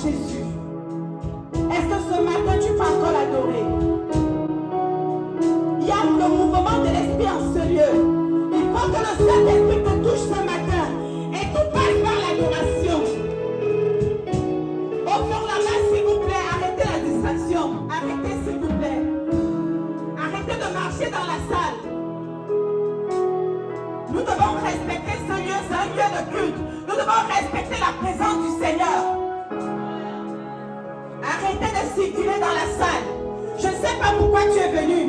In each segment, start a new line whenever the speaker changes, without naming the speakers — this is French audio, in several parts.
Jésus. Est-ce que ce matin tu peux encore l'adorer? Il y a le mouvement de l'Esprit en ce lieu. Il faut que le Saint-Esprit te touche ce matin. Et tout passe par l'adoration. Au fond là-bas, s'il vous plaît, arrêtez la distraction. Arrêtez, s'il vous plaît. Arrêtez de marcher dans la salle. Nous devons respecter ce lieu, c'est un lieu de culte. Nous devons respecter la présence du Seigneur. Arrêtez de circuler dans la salle. Je ne sais pas pourquoi tu es venu.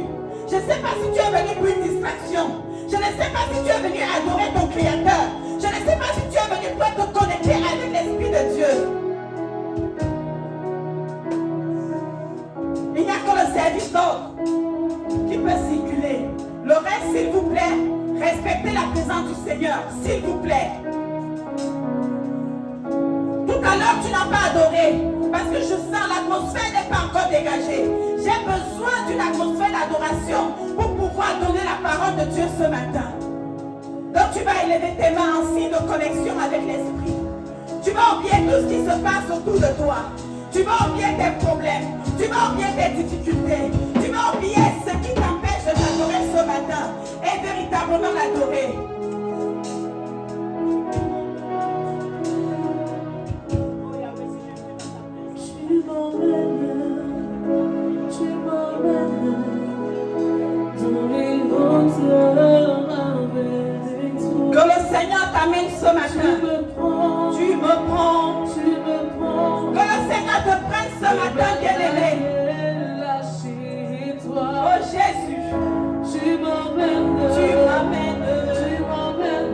Je ne sais pas si tu es venu pour une distraction. Je ne sais pas si tu es venu adorer ton Créateur. Je ne sais pas si tu es venu pour te connecter avec l'Esprit de Dieu. Il n'y a que le service d'ordre qui peut circuler. Le reste, s'il vous plaît, respectez la présence du Seigneur, s'il vous plaît. Tout à l'heure, tu n'as pas adoré parce que je sens l'atmosphère n'est pas encore dégagée. J'ai besoin d'une atmosphère d'adoration pour pouvoir donner la parole de Dieu ce matin. Donc tu vas élever tes mains en signe de connexion avec l'Esprit. Tu vas oublier tout ce qui se passe autour de toi. Tu vas oublier tes problèmes. Tu vas oublier tes difficultés. Tu vas oublier ce qui t'empêche de t'adorer ce matin et véritablement l'adorer. Que le Seigneur t'amène ce matin. Tu me prends. Que le Seigneur te prenne ce matin, bien-aimé. Oh Jésus. Tu m'amènes.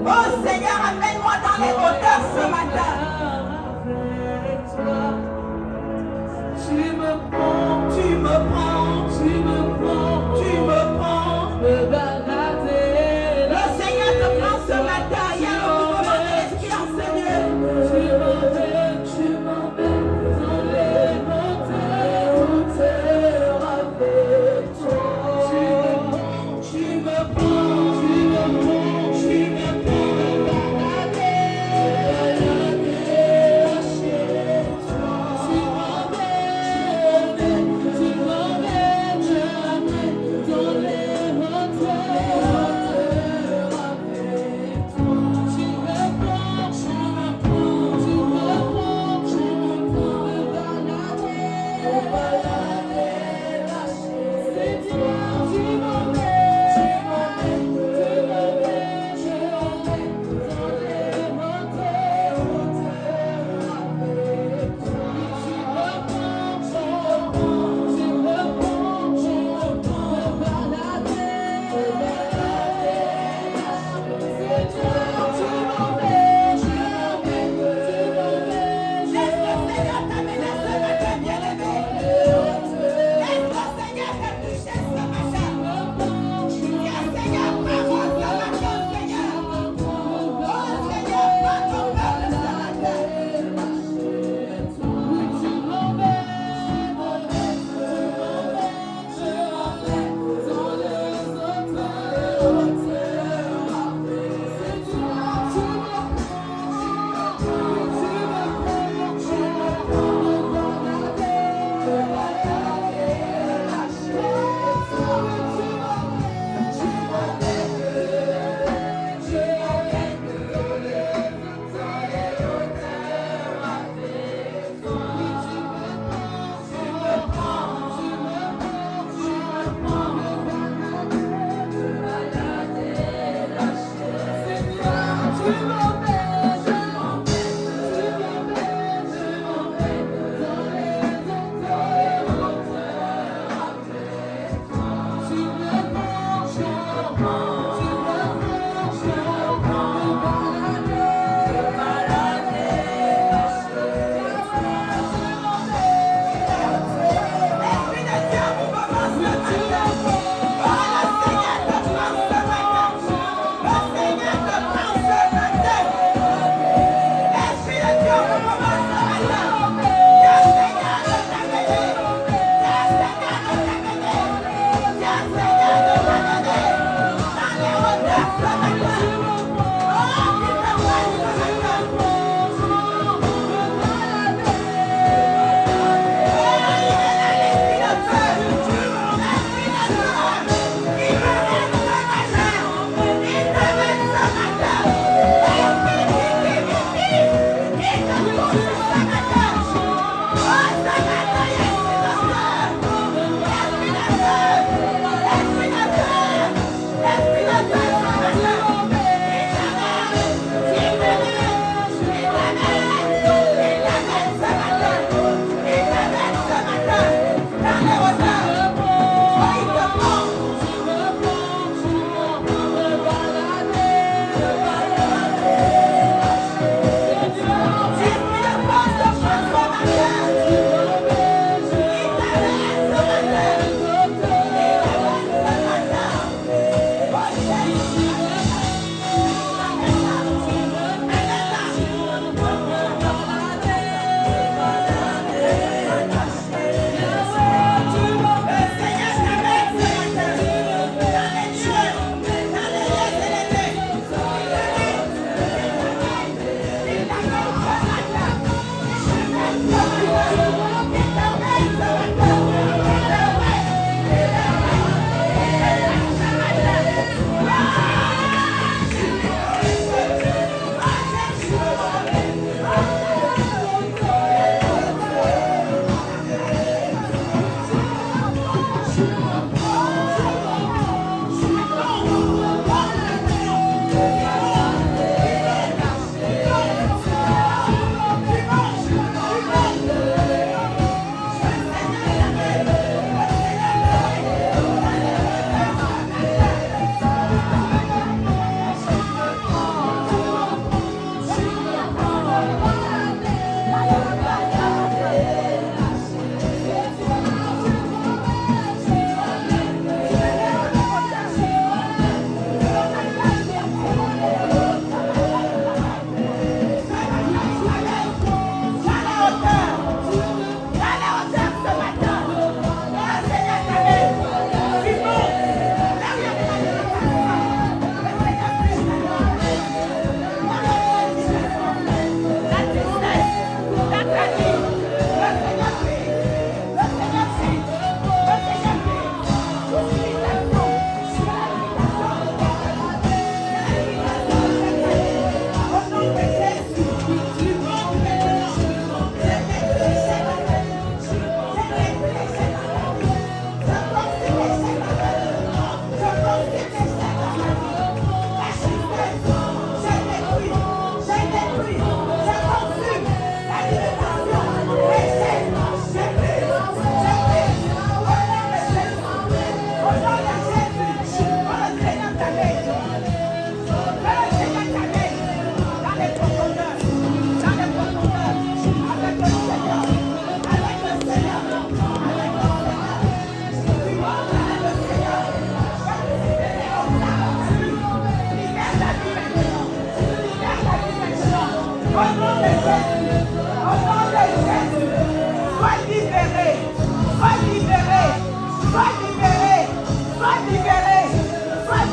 Oh Seigneur, amène-moi dans les hauteurs ce matin. Tu me prends. Le Seigneur te prend ce matin. Il y a le mouvement de l'Esprit en ce lieu. Tu m'emmènes dans les hauteurs avec toi. Tu me prends.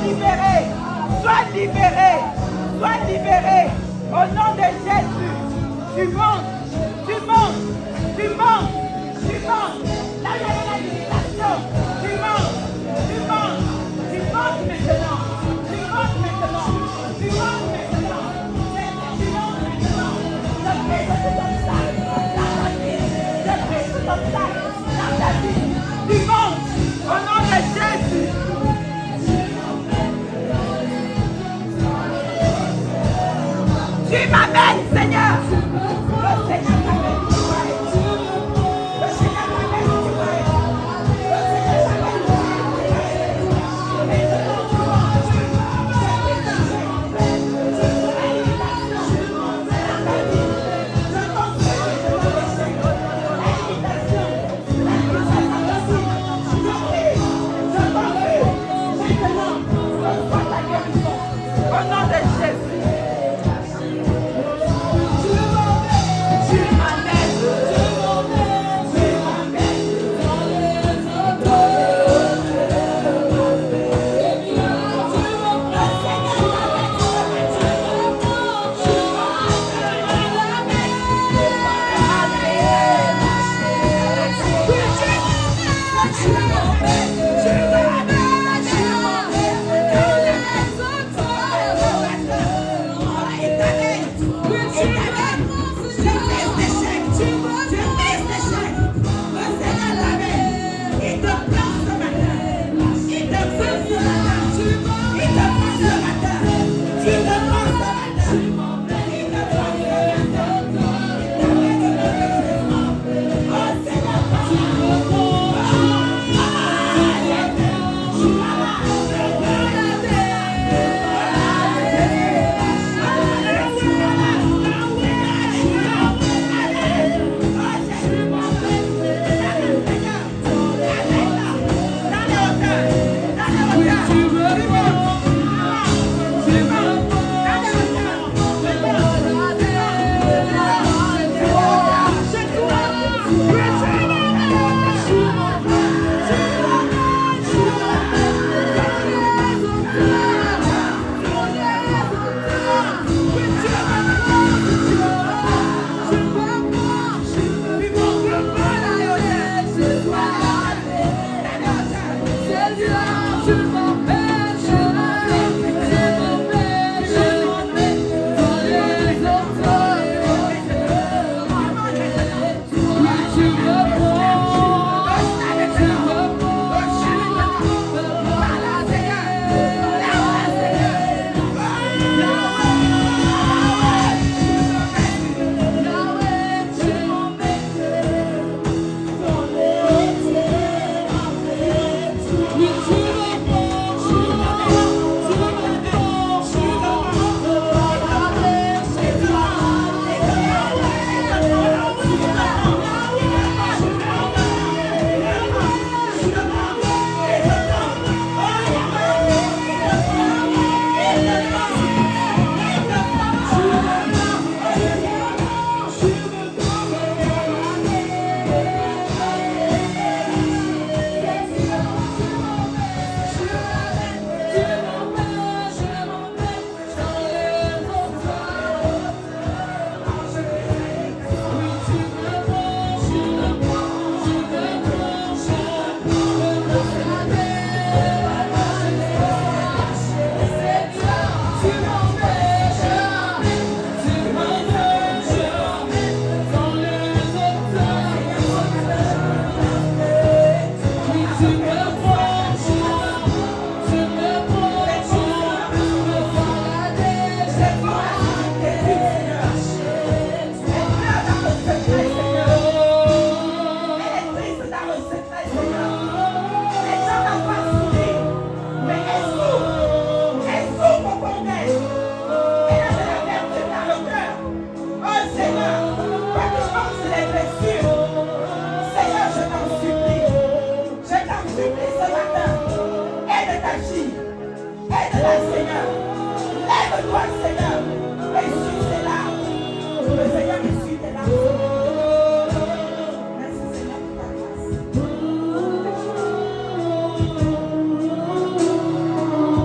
libéré. Sois libéré. Sois libéré. Au nom de Jésus. Tu montes. Tu montes. Tu montes. Tu montes. Là, il y a la limitation. Tu montes. Tu montes. Tu montes maintenant. Tu montes maintenant. Tu montes maintenant. Tu montes maintenant. Je prie que tout obstacle dans ta vie. Je prie que tout obstacle dans ta vie. Tu montes. Au nom de Jésus. Tu m'amènes, Seigneur. Le Seigneur t'amène. Le Seigneur t'amène. Le Seigneur au nom de Jésus.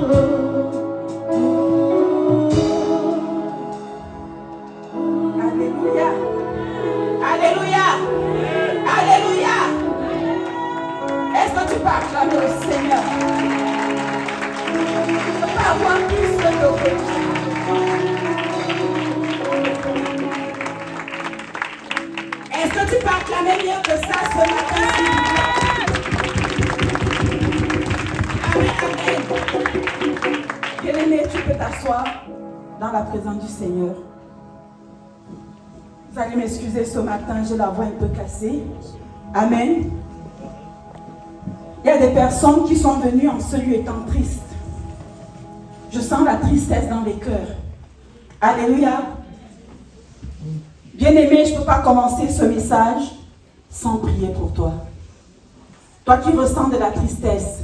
Oh
peux acclamer au Seigneur? Tu ne peux pas avoir plus de l'orgueil. Est-ce que tu peux acclamer mieux que ça ce matin, s'il vous plaît? Amen, amen. Bien-aimé, tu peux t'asseoir dans la présence du Seigneur. Vous allez m'excuser ce matin, j'ai la voix un peu cassée. Amen. Il y a des personnes qui sont venues en ce lieu étant tristes. Je sens la tristesse dans les cœurs. Alléluia. Bien-aimé, je ne peux pas commencer ce message sans prier pour toi. Toi qui ressens de la tristesse,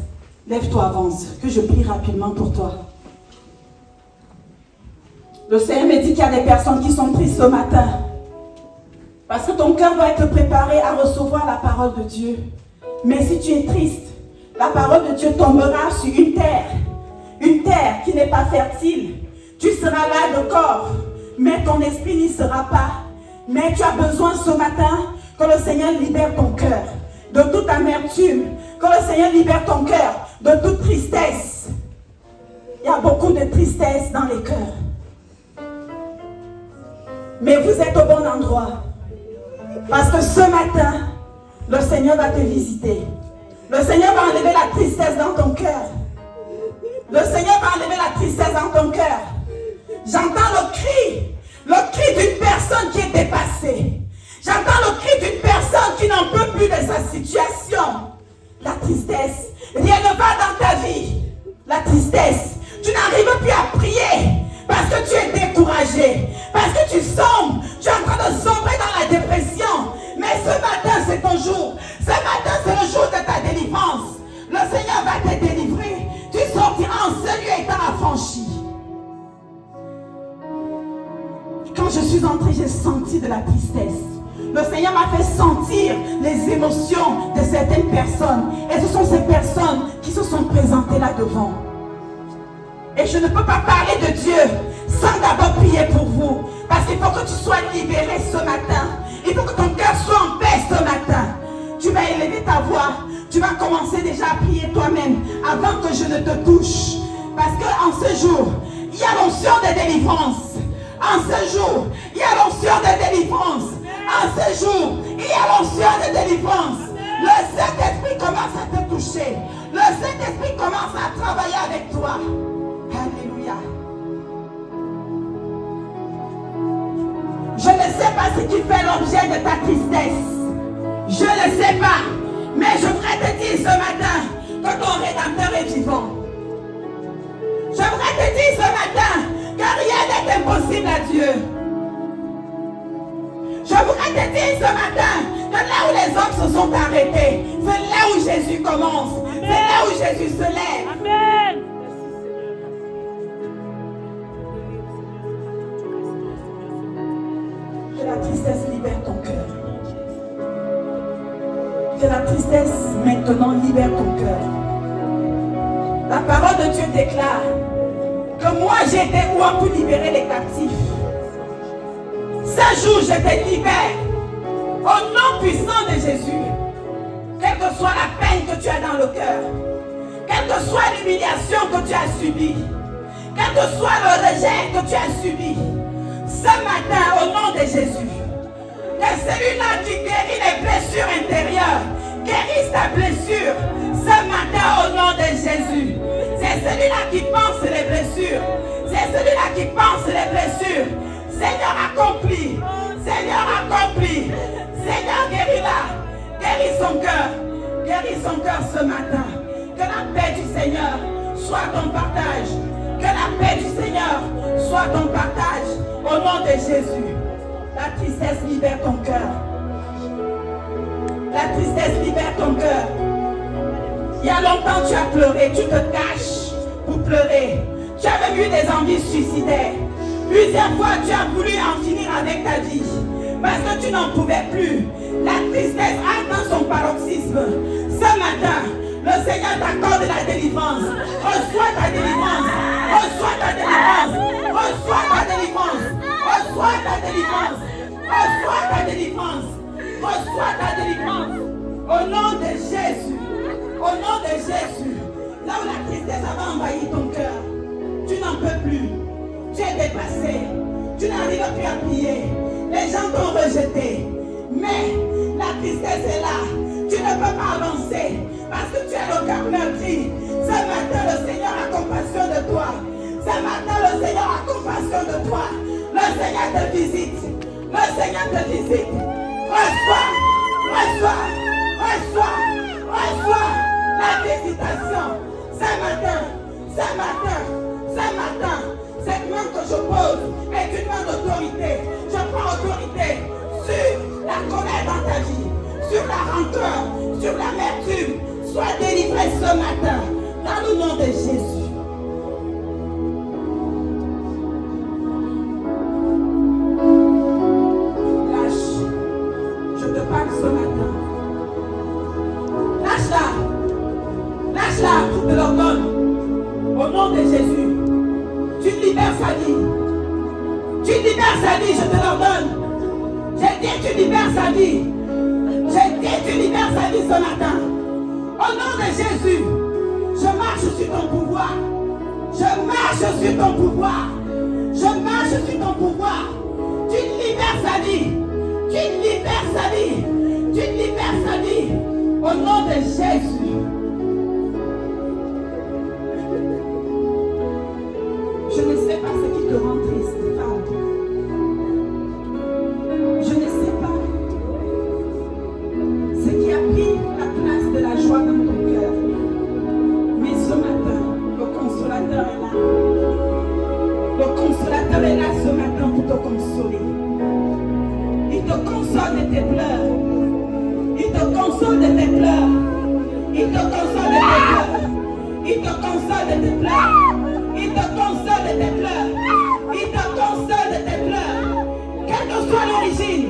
lève-toi, avance, que je prie rapidement pour toi. Le Seigneur me dit qu'il y a des personnes qui sont tristes ce matin. Parce que ton cœur doit être préparé à recevoir la parole de Dieu. Mais si tu es triste, la parole de Dieu tombera sur une terre qui n'est pas fertile. Tu seras là de corps, mais ton esprit n'y sera pas. Mais tu as besoin ce matin que le Seigneur libère ton cœur de toute amertume, que le Seigneur libère ton cœur de toute tristesse. Il y a beaucoup de tristesse dans les cœurs. Mais vous êtes au bon endroit. Parce que ce matin, le Seigneur va te visiter. Le Seigneur va enlever la tristesse dans ton cœur. Le Seigneur va enlever la tristesse dans ton cœur. J'entends le cri d'une personne qui est dépassée. J'entends le cri d'une personne qui n'en peut plus de sa situation. La tristesse, rien ne va dans ta vie. La tristesse, tu n'arrives plus à prier parce que tu es découragé, parce que tu sombres, tu es en train de sombrer dans la dépression. Mais ce matin, c'est ton jour. Ce matin, c'est le jour de ta délivrance. Le Seigneur va te délivrer. Tu sortiras en ce lieu étant affranchi. Quand je suis entrée, j'ai senti de la tristesse. Le Seigneur m'a fait sentir les émotions de certaines personnes. Et ce sont ces personnes qui se sont présentées là devant. Et je ne peux pas parler de Dieu sans d'abord prier pour vous. Parce qu'il faut que tu sois libéré ce matin. Il faut que ton cœur soit en paix ce matin. Tu vas élever ta voix. Tu vas commencer déjà à prier toi-même avant que je ne te touche. Parce qu'en ce jour, il y a l'onction de délivrance. En ce jour, il y a l'onction de délivrance. En ce jour, il y a l'onction de délivrance. Le Saint-Esprit commence à te toucher. Le Saint-Esprit commence à travailler avec toi. Alléluia. Je ne sais pas ce qui fait l'objet de ta tristesse. Je ne sais pas. Mais je voudrais te dire ce matin que ton Rédempteur est vivant. Je voudrais te dire ce matin que rien n'est impossible à Dieu. Je voudrais te dire ce matin que là où les hommes se sont arrêtés, c'est là où Jésus commence. C'est là où Jésus se lève.
Amen.
Que la tristesse libère ton cœur. Que la tristesse maintenant libère ton cœur. La parole de Dieu déclare que moi j'étais où on peut libérer les captifs. Ce jour je te libère au nom puissant de Jésus. Quelle que soit la peine que tu as dans le cœur, quelle que soit l'humiliation que tu as subie, quel que soit le rejet que tu as subi, ce matin au nom de Jésus, que celui-là qui guérit les blessures intérieures guérisse ta blessure ce matin au nom de Jésus. C'est celui-là qui pense les blessures. C'est celui-là qui pense les blessures. Seigneur accomplis. Seigneur accomplis. Seigneur guéris-la. Guéris son cœur. Guéris son cœur ce matin. Que la paix du Seigneur soit ton partage. Que la paix du Seigneur soit ton partage. Au nom de Jésus. La tristesse libère ton cœur. La tristesse libère ton cœur. Il y a longtemps tu as pleuré, tu te caches pour pleurer. Tu as même eu des envies suicidaires. Plusieurs fois tu as voulu en finir avec ta vie. Parce que tu n'en pouvais plus. La tristesse atteint son paroxysme. Ce matin, le Seigneur t'accorde la délivrance. Reçois ta délivrance. Reçois ta délivrance. Reçois ta délivrance. Reçois ta délivrance. Reçois ta délivrance. Reçois ta délivrance. Au nom de Jésus. Au nom de Jésus, là où la tristesse avait envahi ton cœur, tu n'en peux plus. Tu es dépassé. Tu n'arrives plus à prier. Les gens t'ont rejeté. Mais la tristesse est là. Tu ne peux pas avancer parce que tu es le cœur meurtri. Ce matin, le Seigneur a compassion de toi. Ce matin, le Seigneur a compassion de toi. Le Seigneur te visite. Le Seigneur te visite. Reçois, reçois, reçois, reçois la visitation. Ce matin, ce matin, ce matin, cette main que je pose est une main d'autorité. Je prends autorité sur la colère dans ta vie, sur la rancœur, sur l'amertume. Sois délivré ce matin, dans le nom de Jésus. Lâche. Je te parle ce matin. Lâche-la. Lâche-la, je te l'ordonne. Au nom de Jésus. Tu libères sa vie. Tu libères sa vie, je te l'ordonne. J'ai dit, tu libères sa vie. J'ai dit, tu libères sa vie ce matin. Au nom de Jésus, je marche sur ton pouvoir. Je marche sur ton pouvoir. Je marche sur ton pouvoir. Tu libères sa vie. Tu libères sa vie. Tu libères sa vie. Au nom de Jésus. Je ne sais pas ce qui te rend triste, femme. Je ne sais pas ce qui a pris la place de la joie dans ton cœur. Mais ce matin, le consolateur est là. Le consolateur est là ce matin pour te consoler. Il te console de tes pleurs. Il te console de tes pleurs. Il te console de tes pleurs. Il te console de tes pleurs. Il te console de tes pleurs. Il te console de tes pleurs. Quelle que soit l'origine,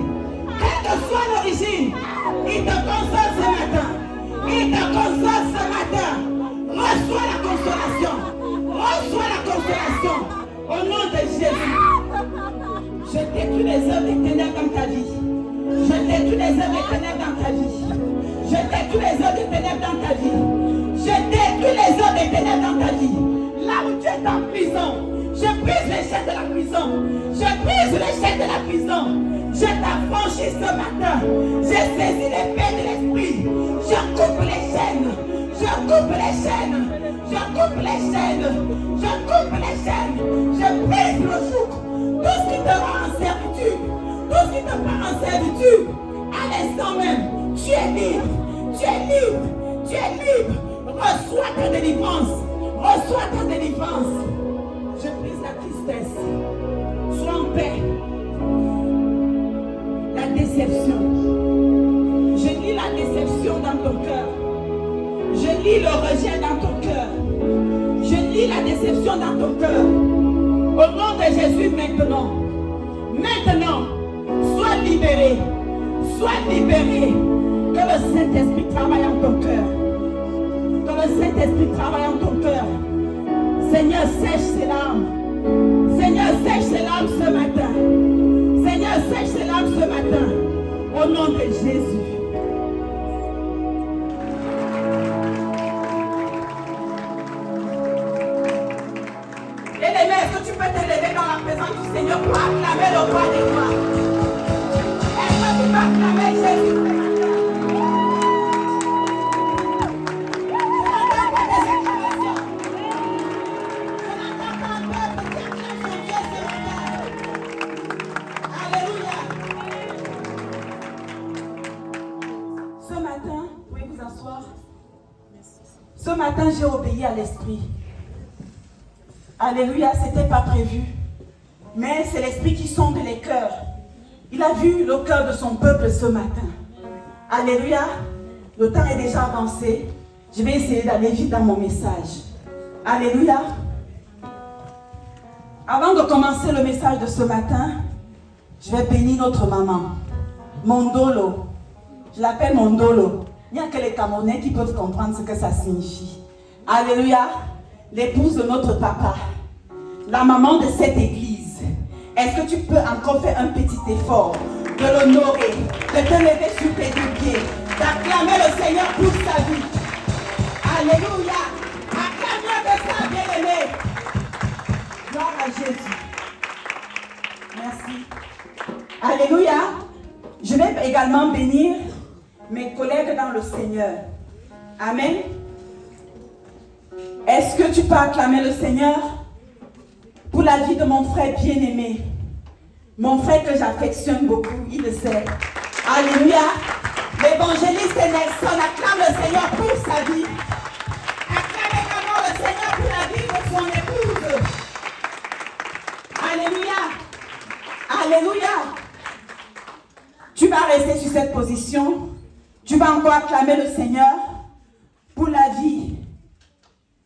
il te console ce matin. Il te console ce matin. Reçois la consolation. Reçois la consolation. Au nom de Jésus. Je détruis les œuvres des ténèbres dans ta vie. Je détruis les œuvres des ténèbres dans ta vie. Je détruis les œuvres des ténèbres dans ta vie. Je détruis les œuvres des ténèbres dans ta vie. Là où tu es en prison, je brise les chaînes de la prison. Je brise les chaînes de la prison. Je t'affranchis ce matin. J'ai saisi l'épée de l'esprit. Je coupe les chaînes. Je coupe les chaînes. Je coupe les chaînes. Je coupe les chaînes. Je brise le joug. Tout ce qui te rend en servitude. Tout ce qui te rend en servitude. À l'instant même, tu es libre. Tu es libre. Tu es libre. Reçois ta délivrance. Reçois ta délivrance. Je brise la tristesse. Sois en paix. La déception. Je lis la déception dans ton cœur. Je lis le rejet dans ton cœur. Je lis la déception dans ton cœur. Au nom de Jésus maintenant. Maintenant, sois libéré. Sois libéré. Que le Saint-Esprit travaille en ton cœur. Que le Saint-Esprit travaille en ton cœur. Seigneur, sèche ses larmes. Seigneur, sèche ses larmes ce matin. Seigneur, sèche ses larmes ce matin. Au nom de Jésus. Bien-aimé, est-ce que tu peux te lever dans la présence du Seigneur pour acclamer le roi des rois? Est-ce que tu peux acclamer Jésus ce matin? Ce matin, j'ai obéi à l'Esprit. Alléluia, ce n'était pas prévu. Mais c'est l'Esprit qui sonde les cœurs. Il a vu le cœur de son peuple ce matin. Alléluia, le temps est déjà avancé. Je vais essayer d'aller vite dans mon message. Alléluia. Avant de commencer le message de ce matin, je vais bénir notre maman, Mondolo. Je l'appelle Mondolo. Il n'y a que les Camerounais qui peuvent comprendre ce que ça signifie. Alléluia. L'épouse de notre papa. La maman de cette église. Est-ce que tu peux encore faire un petit effort de l'honorer, de te lever sur tes deux pieds, d'acclamer le Seigneur pour sa vie? Alléluia. Acclame de ça, bien-aimé. Gloire à Jésus. Merci. Alléluia. Je vais également bénir mes collègues dans le Seigneur. Amen. Est-ce que tu peux acclamer le Seigneur pour la vie de mon frère bien-aimé? Mon frère que j'affectionne beaucoup, il le sait. Alléluia. L'évangéliste Nelson acclame le Seigneur pour sa vie. Acclame également le Seigneur pour la vie de son épouse. Alléluia. Alléluia. Tu vas rester sur cette position. Tu vas encore acclamer le Seigneur pour la vie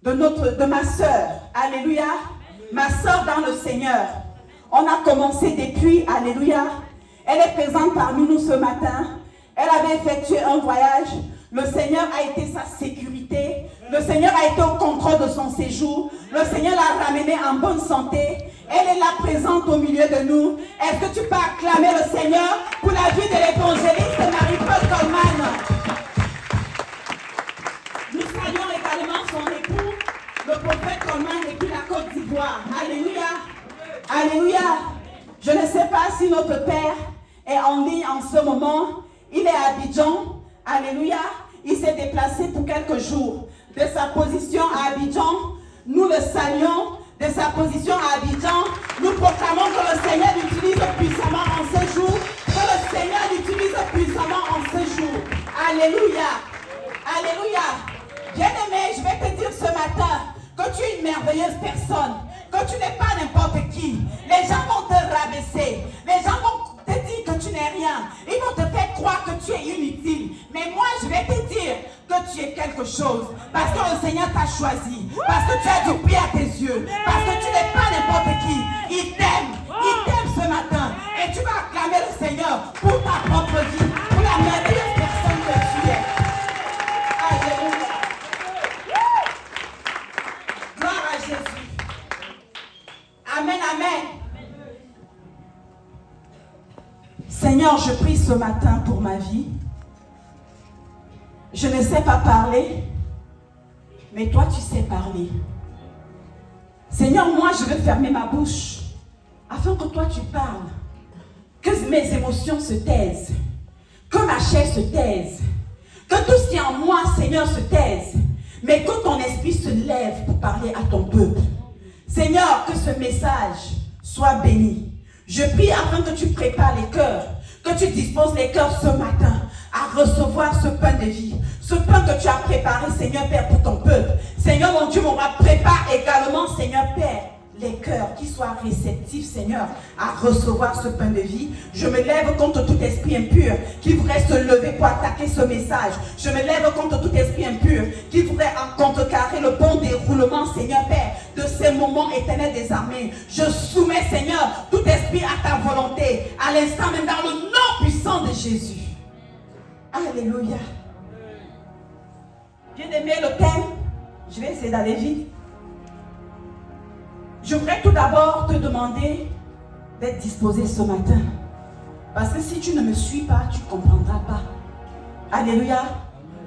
de ma soeur. Alléluia. Ma soeur dans le Seigneur. On a commencé depuis, alléluia. Elle est présente parmi nous ce matin. Elle avait effectué un voyage. Le Seigneur a été sa sécurité. Le Seigneur a été au contrôle de son séjour. Le Seigneur l'a ramenée en bonne santé. Elle est là présente au milieu de nous. Est-ce que tu peux acclamer le Seigneur pour la vie de l'évangéliste Marie-Paul Coleman? Nous saluons également son époux, le prophète Coleman depuis la Côte d'Ivoire. Alléluia. Alléluia. Je ne sais pas si notre Père est en ligne en ce moment. Il est à Abidjan. Alléluia. Il s'est déplacé pour quelques jours. De sa position à Abidjan, nous le saluons. De sa position à Abidjan, nous proclamons que le Seigneur l'utilise puissamment en ce jour. Que le Seigneur l'utilise puissamment en ce jour. Alléluia. Alléluia. Bien-aimé, je vais te dire ce matin que tu es une merveilleuse personne. Que tu n'es pas n'importe qui. Les gens vont te rabaisser. Les gens vont te dire que tu n'es rien. Ils vont te faire croire que tu es inutile. Mais moi, je vais te dire que tu es quelque chose. Parce que le Seigneur t'a choisi. Parce que tu as du pied à tes yeux. Parce que tu n'es pas n'importe qui. Il t'aime. Il t'aime ce matin. Et tu vas acclamer le Seigneur pour ta propre vie. Pour la merveilleuse personne que tu es. Alléluia. Gloire à Jésus. Amen, amen. Seigneur, je prie ce matin pour ma vie. Je ne sais pas parler, mais toi tu sais parler. Seigneur, moi je veux fermer ma bouche afin que toi tu parles. Que mes émotions se taisent. Que ma chair se taise. Que tout ce qui est en moi, Seigneur, se taise. Mais que ton esprit se lève pour parler à ton peuple. Seigneur, que ce message soit béni. Je prie afin que tu prépares les cœurs, que tu disposes les cœurs ce matin à recevoir ce pain de vie. Ce pain que tu as préparé, Seigneur Père, pour ton peuple. Seigneur mon Dieu, mon roi, prépare également, Seigneur Père, les cœurs qui soient réceptifs, Seigneur, à recevoir ce pain de vie. Je me lève contre tout esprit impur qui voudrait se lever pour attaquer ce message. Je me lève contre tout esprit impur qui voudrait contrecarrer le bon déroulement, Seigneur Père, de ces moments éternels des armées. Je soumets, Seigneur, tout esprit à ta volonté, à l'instant même dans le nom puissant de Jésus. Alléluia. Bien-aimé, le thème, je vais essayer d'aller vite. Je voudrais tout d'abord te demander d'être disposé ce matin. Parce que si tu ne me suis pas, tu ne comprendras pas. Alléluia.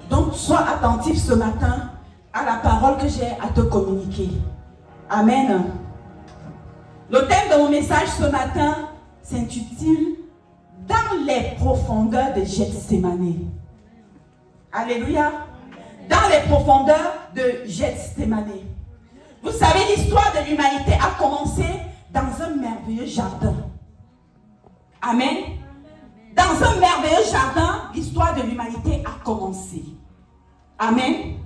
Donc, sois attentif ce matin à la parole que j'ai à te communiquer. Amen. Le thème de mon message ce matin s'intitule « Dans les profondeurs de Gethsémani ». Alléluia. Dans les profondeurs de Gethsémani. Vous savez, l'histoire de l'humanité a commencé dans un merveilleux jardin. Amen. Dans un merveilleux jardin, l'histoire de l'humanité a commencé. Amen.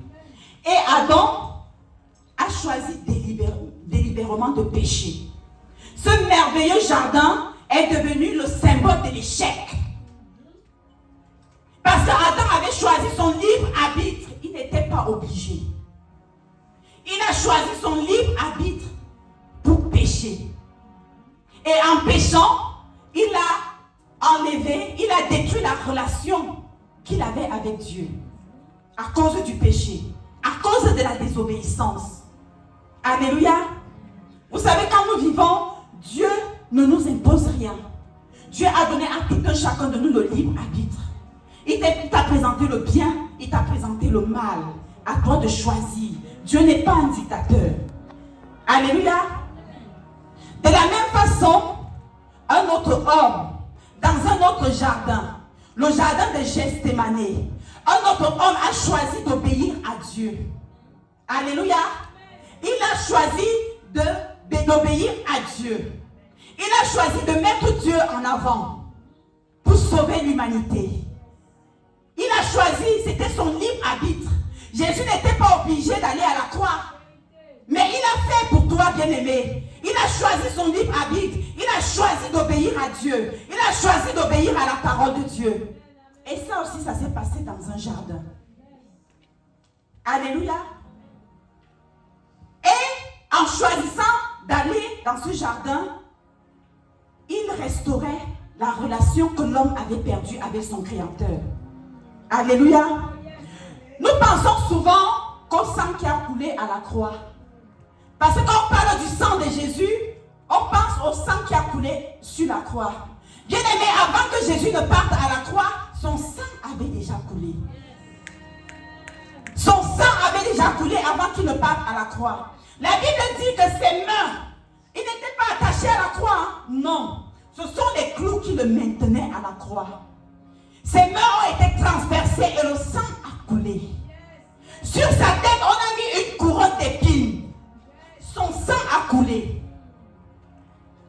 Et Adam a choisi délibérément de pécher. Ce merveilleux jardin est devenu le symbole de l'échec. Parce qu'Adam avait choisi son libre arbitre. Il n'était pas obligé. Il a choisi son libre arbitre pour pécher. Et en péchant, il a enlevé, il a détruit la relation qu'il avait avec Dieu. À cause du péché. À cause de la désobéissance. Alléluia. Vous savez, quand nous vivons, Dieu ne nous impose rien. Dieu a donné à tout un chacun de nous le libre arbitre. Il t'a présenté le bien, il t'a présenté le mal. À toi de choisir. Dieu n'est pas un dictateur. Alléluia. De la même façon, un autre homme, dans un autre jardin, le jardin de Gethsémane, un autre homme a choisi d'obéir à Dieu. Alléluia. Il a choisi d'obéir à Dieu. Il a choisi de mettre Dieu en avant pour sauver l'humanité. Il a choisi, c'était son libre arbitre. Jésus n'était pas obligé d'aller à la croix. Mais il a fait pour toi, bien-aimé. Il a choisi son libre arbitre. Il a choisi d'obéir à Dieu. Il a choisi d'obéir à la parole de Dieu. Et ça aussi, ça s'est passé dans un jardin. Alléluia. Et en choisissant d'aller dans ce jardin, il restaurait la relation que l'homme avait perdue avec son Créateur. Alléluia. Nous pensons souvent qu'au sang qui a coulé à la croix. Parce que quand on parle du sang de Jésus, on pense au sang qui a coulé sur la croix. Bien aimé, avant que Jésus ne parte à la croix, son sang avait déjà coulé. Son sang avait déjà coulé avant qu'il ne parte à la croix. La Bible dit que ses mains, il n'était pas attaché à la croix. Hein? Non. Ce sont les clous qui le maintenaient à la croix. Ses mains ont été transpercées et le sang a coulé. Sur sa tête, on a mis une couronne d'épines. Son sang a coulé.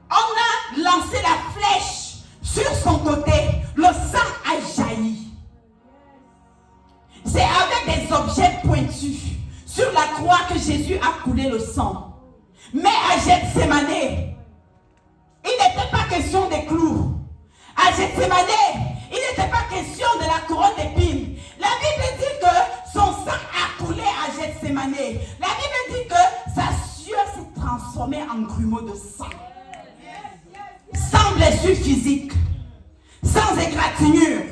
On a lancé la flèche sur son côté. Le sang a jailli. C'est avec des objets pointus sur la croix que Jésus a coulé le sang. Mais à Gethsémane, il n'était pas question des clous. À Gethsémane, il n'était pas question de la couronne d'épines. La Bible dit que son sang a coulé à Gethsémane. La Bible dit que sa sueur s'est transformée en grumeaux de sang. Sans blessure physique, sans égratignure.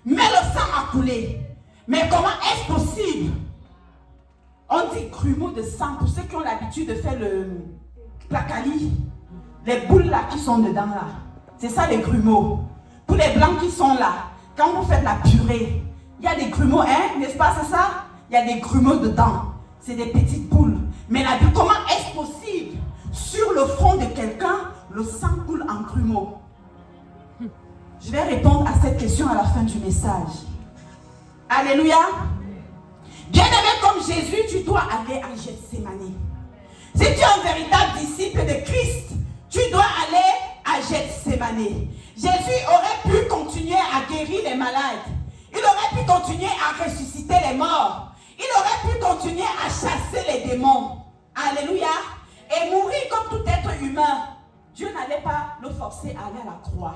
Mais le sang a coulé. Mais comment est-ce possible? On dit grumeaux de sang pour ceux qui ont l'habitude de faire le placali. Les boules là qui sont dedans là. C'est ça les grumeaux. Pour les blancs qui sont là, quand vous faites la purée, il y a des grumeaux, hein, n'est-ce pas, c'est ça? Il y a des grumeaux dedans. C'est des petites boules. Mais la Bible, comment est-ce possible? Sur le front de quelqu'un, le sang coule en grumeaux. Je vais répondre à cette question à la fin du message. Alléluia. Bien-aimé comme Jésus, tu dois aller à Gethsémane. Si tu es un véritable disciple de Christ, tu dois aller à Gethsémane. Jésus aurait pu continuer à guérir les malades. Il aurait pu continuer à ressusciter les morts. Il aurait pu continuer à chasser les démons. Alléluia. Et mourir comme tout être humain. Dieu n'allait pas le forcer à aller à la croix.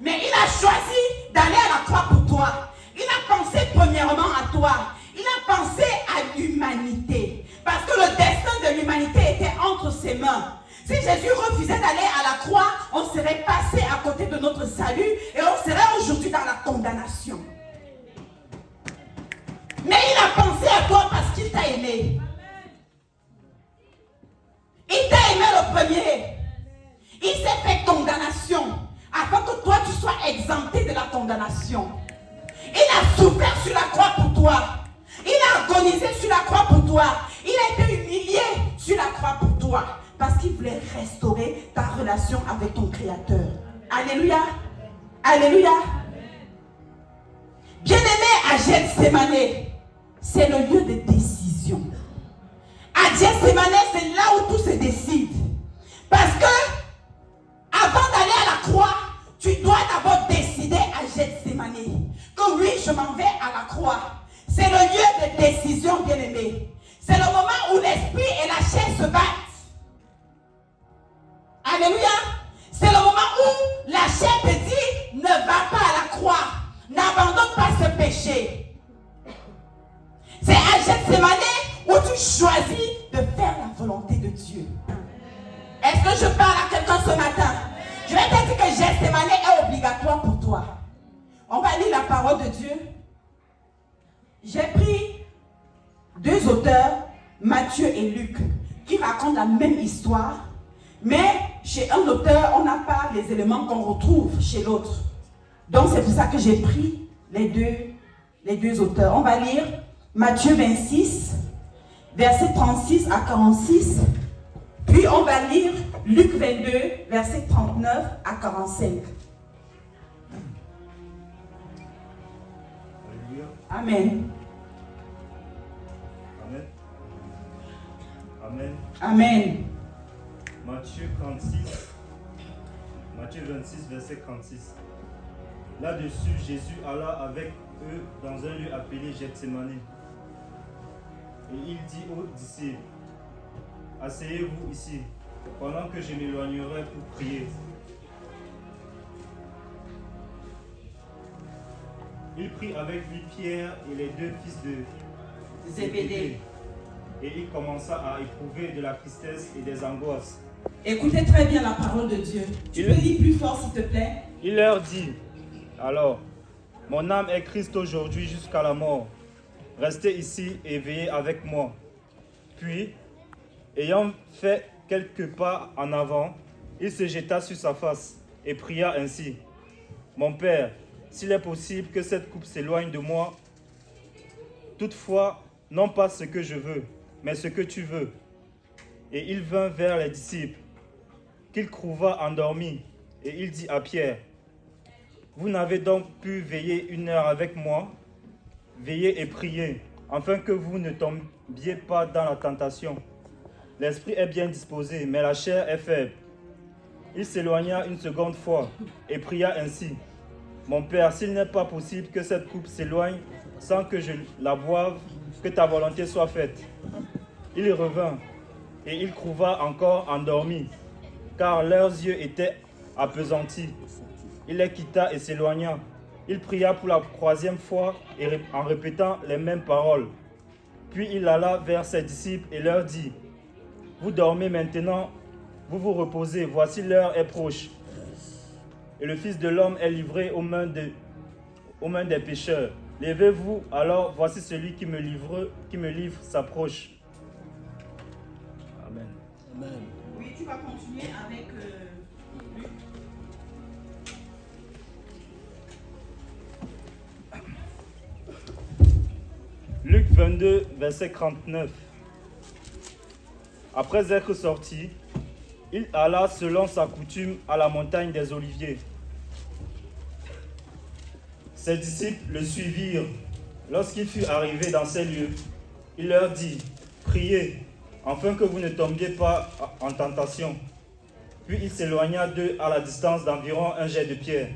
Mais il a choisi d'aller à la croix pour toi. Il a pensé premièrement à toi. Il a pensé à l'humanité. Parce que le destin de l'humanité était entre ses mains. Si Jésus refusait d'aller à la croix, on serait passé à côté de notre salut et on serait aujourd'hui dans la condamnation. Mais il a pensé à toi parce qu'il t'a aimé. Il t'a aimé le premier. Il s'est fait condamnation afin que toi tu sois exempté de la condamnation. Il a souffert sur la croix pour toi. Il a agonisé sur la croix pour toi. Il a été humilié sur la croix pour toi. Parce qu'il voulait restaurer ta relation avec ton Créateur. Alléluia. Alléluia. Bien-aimé à Gethsémane, c'est le lieu de décision. À Gethsémane, c'est là où tout se décide. Parce que, avant d'aller à la croix, tu dois d'abord décider à Gethsémane que oui, je m'en vais à la croix. C'est le lieu de décision, bien-aimé. C'est le moment où l'esprit et la chair se battent. Alléluia. C'est le moment où la chair te dit, ne va pas à la croix. N'abandonne pas ce péché. C'est à Gethsémane où tu choisis de faire la volonté de Dieu. Est-ce que je parle à quelqu'un ce matin? Je vais te dire que Gethsémane est obligatoire pour toi. On va lire la parole de Dieu. J'ai pris deux auteurs, Matthieu et Luc, qui racontent la même histoire. Mais chez un auteur, on n'a pas les éléments qu'on retrouve chez l'autre. Donc c'est pour ça que j'ai pris les deux auteurs. On va lire Matthieu 26, versets 36 à 46. Puis on va lire Luc 22, versets 39 à 45.
Alléluia.
Amen.
Amen. Amen.
Amen.
Matthieu 26, verset 36. Là-dessus, Jésus alla avec eux dans un lieu appelé Gethsémani. Et il dit aux disciples, asseyez-vous ici, pendant que je m'éloignerai pour prier. Il prit avec lui Pierre et les deux fils de
Zébédée.
Et il commença à éprouver de la tristesse et des angoisses.
Écoutez très bien la parole de Dieu. Tu peux lire plus fort s'il te plaît?
Il leur dit, alors, mon âme est triste aujourd'hui jusqu'à la mort. Restez ici et veillez avec moi. Puis, ayant fait quelques pas en avant, il se jeta sur sa face et pria ainsi. Mon Père, s'il est possible que cette coupe s'éloigne de moi, toutefois, non pas ce que je veux, mais ce que tu veux. Et il vint vers les disciples, qu'il trouva endormis, et il dit à Pierre, vous n'avez donc pu veiller 1 heure avec moi? Veillez et priez, afin que vous ne tombiez pas dans la tentation. L'esprit est bien disposé, mais la chair est faible. Il s'éloigna une seconde fois et pria ainsi. Mon Père, s'il n'est pas possible que cette coupe s'éloigne sans que je la boive, que ta volonté soit faite. Il revint et il trouva encore endormis, car leurs yeux étaient appesantis. Il les quitta et s'éloigna. Il pria pour la 3e fois et en répétant les mêmes paroles. Puis il alla vers ses disciples et leur dit, vous dormez maintenant, vous vous reposez, voici l'heure est proche. Et le Fils de l'homme est livré aux mains des pécheurs. Levez-vous, alors voici celui qui me livre s'approche. Amen.
Amen.
Oui, tu vas continuer avec Luc.
Luc 22, verset 39. Après être sorti, il alla selon sa coutume à la montagne des Oliviers. Ses disciples le suivirent. Lorsqu'il fut arrivé dans ces lieux, il leur dit, priez, afin que vous ne tombiez pas en tentation. Puis il s'éloigna d'eux à la distance d'environ un jet de pierre.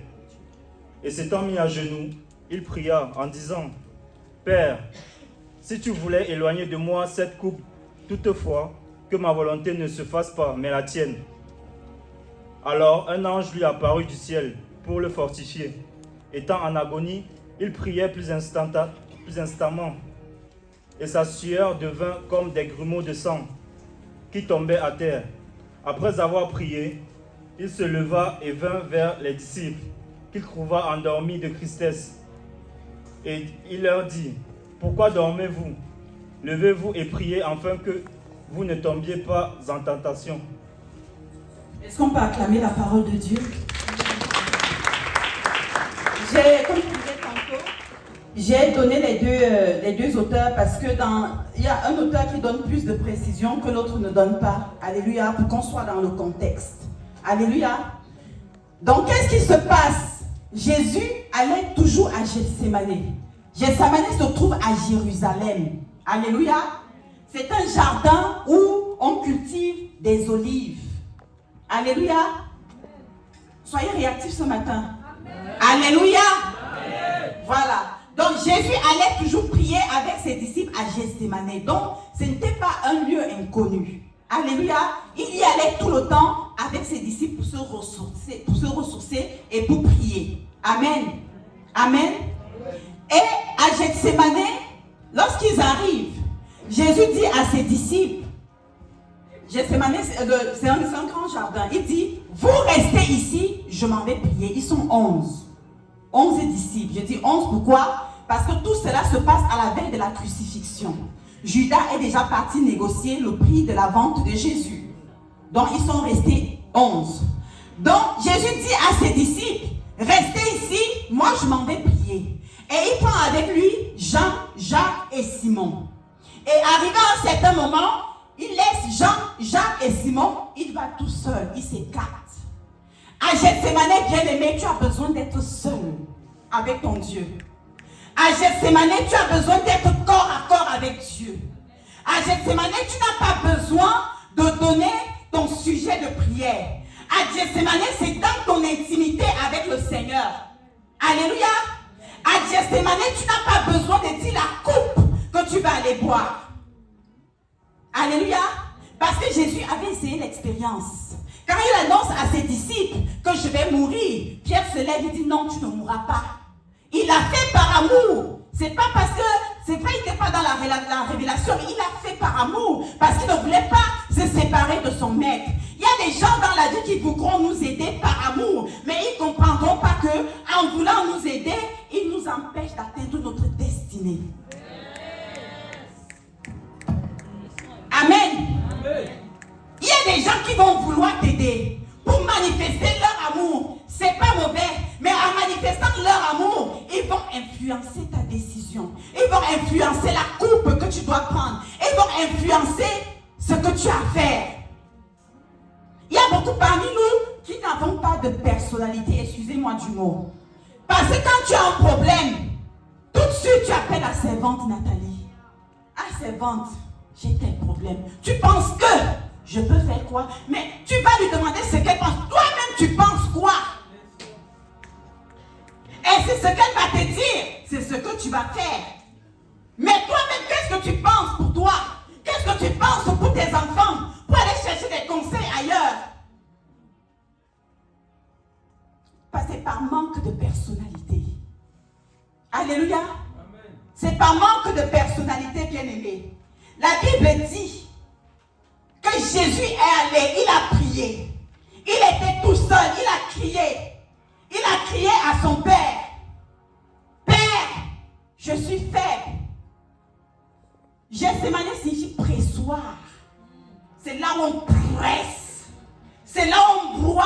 Et s'étant mis à genoux, il pria en disant, Père, si tu voulais éloigner de moi cette coupe, toutefois, que ma volonté ne se fasse pas, mais la tienne. Alors un ange lui apparut du ciel pour le fortifier. Étant en agonie, il priait plus instamment, et sa sueur devint comme des grumeaux de sang qui tombaient à terre. Après avoir prié, il se leva et vint vers les disciples, qu'il trouva endormis de tristesse. Et il leur dit, pourquoi dormez-vous? Levez-vous et priez afin que vous ne tombiez pas en tentation.
Est-ce qu'on peut acclamer la parole de Dieu? Comme je disais tantôt, j'ai donné les deux auteurs parce que il y a un auteur qui donne plus de précision que l'autre ne donne pas. Alléluia, pour qu'on soit dans le contexte. Alléluia. Donc, qu'est-ce qui se passe? Jésus allait toujours à Gethsémani. Gethsémani se trouve à Jérusalem. Alléluia. C'est un jardin où on cultive des olives. Alléluia. Soyez réactifs ce matin. Alléluia. Voilà. Donc Jésus allait toujours prier avec ses disciples à Gethsémani. Donc ce n'était pas un lieu inconnu. Alléluia. Il y allait tout le temps avec ses disciples pour se ressourcer et pour prier. Amen. Amen. Et à Gethsémani, lorsqu'ils arrivent, Jésus dit à ses disciples, Gethsémani, c'est un grand jardin. Il dit, vous restez ici, je m'en vais prier. Ils sont 11. 11 disciples. Je dis 11 pourquoi? Parce que tout cela se passe à la veille de la crucifixion. Judas est déjà parti négocier le prix de la vente de Jésus. Donc ils sont restés 11. Donc Jésus dit à ses disciples, restez ici, moi je m'en vais prier. Et il prend avec lui Jean, Jacques et Simon. Et arrivé à un certain moment, il laisse Jean, Jacques et Simon, il va tout seul, il s'écarte. À Gethsémane, bien-aimé, tu as besoin d'être seul avec ton Dieu. À Gethsémane, tu as besoin d'être corps à corps avec Dieu. À Gethsémane, tu n'as pas besoin de donner ton sujet de prière. À Gethsémane, c'est dans ton intimité avec le Seigneur. Alléluia. À Gethsémane, tu n'as pas besoin de dire la coupe que tu vas aller boire. Alléluia. Parce que Jésus avait essayé l'expérience. Quand il annonce à ses disciples que je vais mourir, Pierre se lève et dit non, tu ne mourras pas. Il l'a fait par amour. C'est pas parce que, c'est vrai, il n'était pas dans la révélation, mais il l'a fait par amour. Parce qu'il ne voulait pas se séparer de son maître. Il y a des gens dans la vie qui voudront nous aider par amour, mais ils ne comprendront pas que, en voulant nous aider, ils nous empêchent d'atteindre notre destinée. Amen. Il y a des gens qui vont vouloir t'aider pour manifester leur amour. C'est pas mauvais, mais en manifestant leur amour, ils vont influencer ta décision. Ils vont influencer la coupe que tu dois prendre. Ils vont influencer ce que tu as à faire. Il y a beaucoup parmi nous qui n'avons pas de personnalité, excusez-moi du mot. Parce que quand tu as un problème, tout de suite tu appelles la servante Nathalie. Ah, servante, j'ai tel problème. Tu penses que je peux faire quoi? Mais tu vas lui demander ce qu'elle pense. Toi-même, tu penses quoi? Et c'est ce qu'elle va te dire. C'est ce que tu vas faire. Mais toi-même, qu'est-ce que tu penses pour toi? Qu'est-ce que tu penses pour tes enfants? Pour aller chercher des conseils ailleurs. C'est par manque de personnalité. Alléluia. C'est par manque de personnalité, bien-aimé. La Bible dit que Jésus est allé, il a prié. Il était tout seul, il a crié. Il a crié à son Père. Père, je suis faible. Gethsémane signifie pressoir. C'est là où on presse. C'est là où on broie.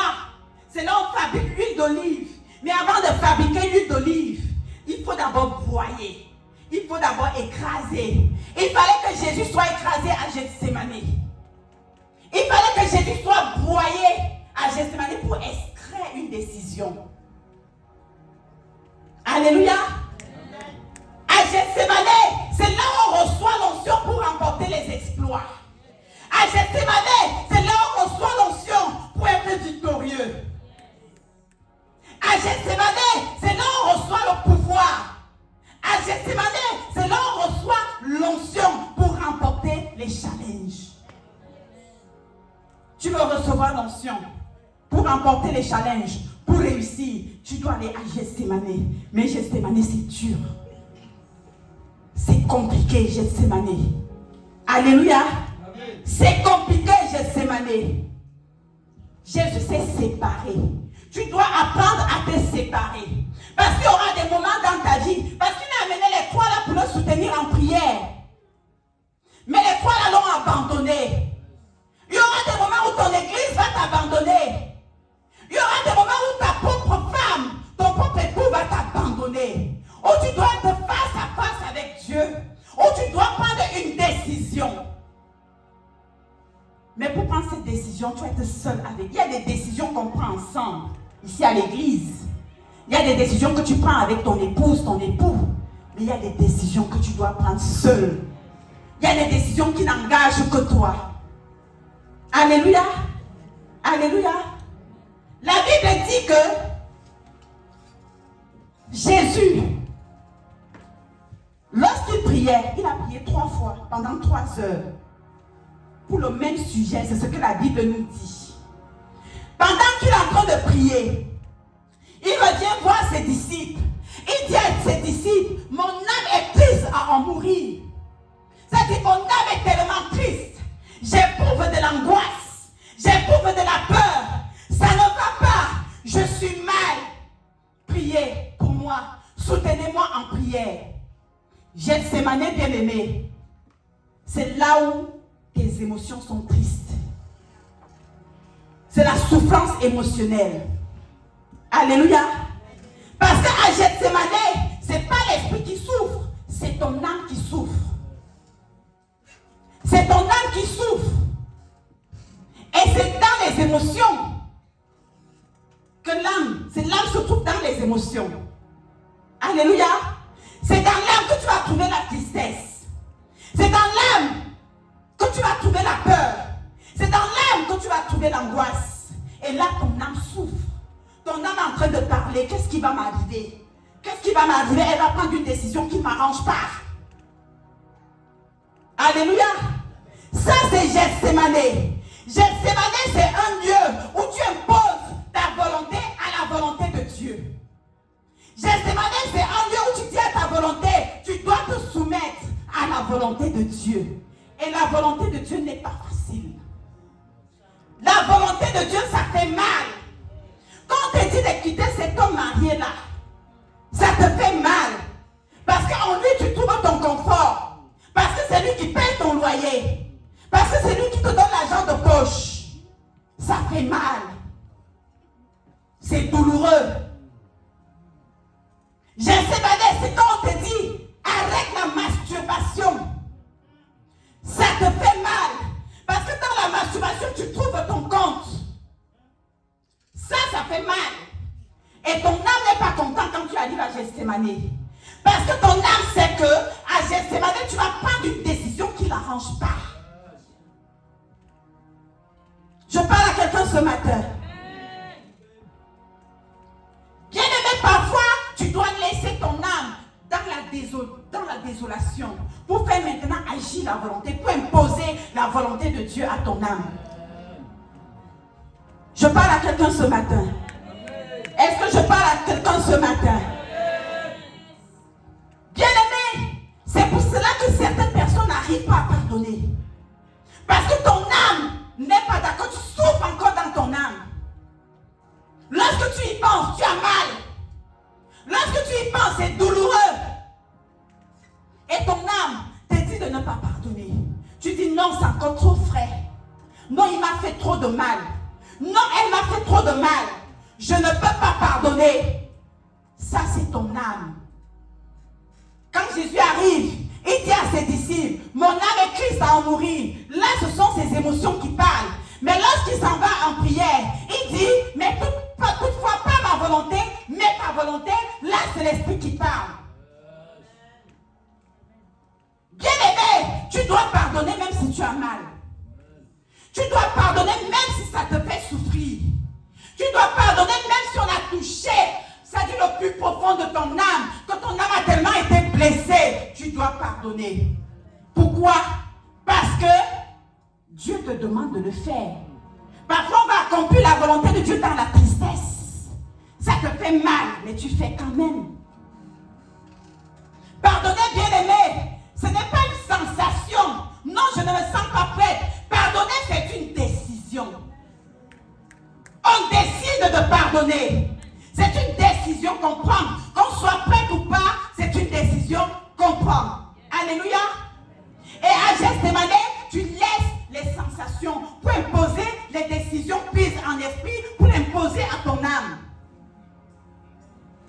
C'est là où on fabrique l'huile d'olive. Mais avant de fabriquer l'huile d'olive, il faut d'abord broyer. Il faut d'abord écraser. Il fallait que Jésus soit écrasé à Gethsémane. Il fallait que Jésus soit broyé à Gethsémane pour extraire une décision. Alléluia. À Gethsémane, c'est là où on reçoit l'onction pour remporter les exploits. À Gethsémane, c'est là où on reçoit l'onction pour être victorieux. À Gethsémane, c'est là où on reçoit le pouvoir. À Gethsémane, c'est là où on reçoit l'onction pour remporter les challenges. Tu veux recevoir l'onction pour remporter les challenges, pour réussir, tu dois aller à Gethsémane. Mais Gethsémane, c'est dur. C'est compliqué, Gethsémane. Alléluia. C'est compliqué, Gethsémane. Jésus s'est séparé. Tu dois apprendre à te séparer. Parce qu'il y aura des moments dans ta vie. Parce qu'il a amené les trois là pour le soutenir en prière. Mais les trois là l'ont abandonné. Il y aura des moments où ton église va t'abandonner. Il y aura des moments où ta propre femme, ton propre époux va t'abandonner. Où tu dois être face à face avec Dieu. Où tu dois prendre une décision. Mais pour prendre cette décision, tu dois être seul avec. Il y a des décisions qu'on prend ensemble, ici à l'église. Il y a des décisions que tu prends avec ton épouse, ton époux. Mais il y a des décisions que tu dois prendre seul. Il y a des décisions qui n'engagent que toi. Alléluia. Alléluia. La Bible dit que Jésus, lorsqu'il priait, il a prié 3 fois pendant 3 heures. Pour le même sujet, c'est ce que la Bible nous dit. Pendant qu'il est en train de prier, il revient voir ses disciples. Il dit à ses disciples, mon âme est triste à en mourir. C'est-à-dire, mon âme est tellement triste. J'éprouve de l'angoisse. J'éprouve de la peur. Ça ne va pas. Je suis mal. Priez pour moi. Soutenez-moi en prière. Gethsémane, bien-aimé. C'est là où tes émotions sont tristes. C'est la souffrance émotionnelle. Alléluia. Parce qu'à Gethsémane, ce n'est pas les c'est ton âme qui souffre. C'est ton âme qui souffre. Et c'est dans les émotions que l'âme se trouve dans les émotions. Alléluia. C'est dans l'âme que tu vas trouver la tristesse. C'est dans l'âme que tu vas trouver la peur. C'est dans l'âme que tu vas trouver l'angoisse. Et là, ton âme souffre. Ton âme est en train de parler. Qu'est-ce qui va m'arriver? Qu'est-ce qui va m'arriver? Elle va prendre une décision qui ne m'arrange pas. Alléluia. Ça, c'est Gethsémane. Gethsémane, c'est un lieu où tu imposes ta volonté à la volonté de Dieu. Gethsémane, c'est un lieu où tu dis à ta volonté, tu dois te soumettre à la volonté de Dieu. Et la volonté de Dieu n'est pas facile. La volonté de Dieu, ça fait mal. Quand on te dit de quitter cet homme marié-là, ça te fait mal. Parce qu'en lui, tu trouves ton confort. Parce que c'est lui qui paye ton loyer. Parce que c'est lui qui te donne l'argent de poche. Ça fait mal. C'est douloureux. Gethsémane, c'est quand on te dit, arrête la masturbation. Ça te fait mal. Parce que dans la masturbation, tu trouves ton compte. Ça fait mal. Et ton âme n'est pas contente quand tu arrives à Gethsémane. Parce que ton âme sait que à Gethsémane, tu vas prendre une décision qui ne l'arrange pas. Je parle à quelqu'un ce matin. Bien aimé, parfois, tu dois laisser ton âme dans la désolation pour faire maintenant agir la volonté, pour imposer la volonté de Dieu à ton âme. Je parle à quelqu'un ce matin. Est-ce que je parle à quelqu'un ce matin? Bien aimé, c'est pour cela que certaines personnes n'arrivent pas à pardonner. Parce que ton âme n'est pas d'accord, tu souffres encore dans ton âme. Lorsque tu y penses, tu as mal. Lorsque tu y penses, c'est douloureux. Et ton âme te dit de ne pas pardonner. Tu dis non, c'est encore trop frais. Non, il m'a fait trop de mal. Non, elle m'a fait trop de mal. Je ne peux pas pardonner. Ça, c'est ton âme. Quand Jésus arrive, il dit à ses disciples, mon âme est triste à en mourir. Là, ce sont ses émotions qui parlent. Mais lorsqu'il s'en va en prière, il dit, mais toutefois pas ma volonté, mais ta volonté. Là, c'est l'esprit qui parle. Bien aimé, tu dois pardonner même si tu as mal. Tu dois pardonner même si ça te fait souffrir. Tu dois pardonner même si on a touché, ça dit le plus profond de ton âme, que ton âme a tellement été blessée. Tu dois pardonner. Pourquoi? Parce que Dieu te demande de le faire. Parfois, on va accomplir la volonté de Dieu dans la tristesse. Ça te fait mal, mais tu fais quand même. Pardonner, bien aimé, ce n'est pas une sensation. Non, je ne me sens pas prête. Pardonner, c'est une décision. On décide de pardonner. C'est une décision qu'on prend. Qu'on soit prêt ou pas, c'est une décision qu'on prend. Alléluia. Et à Gethsémane, tu laisses les sensations pour imposer les décisions prises en esprit, pour imposer à ton âme.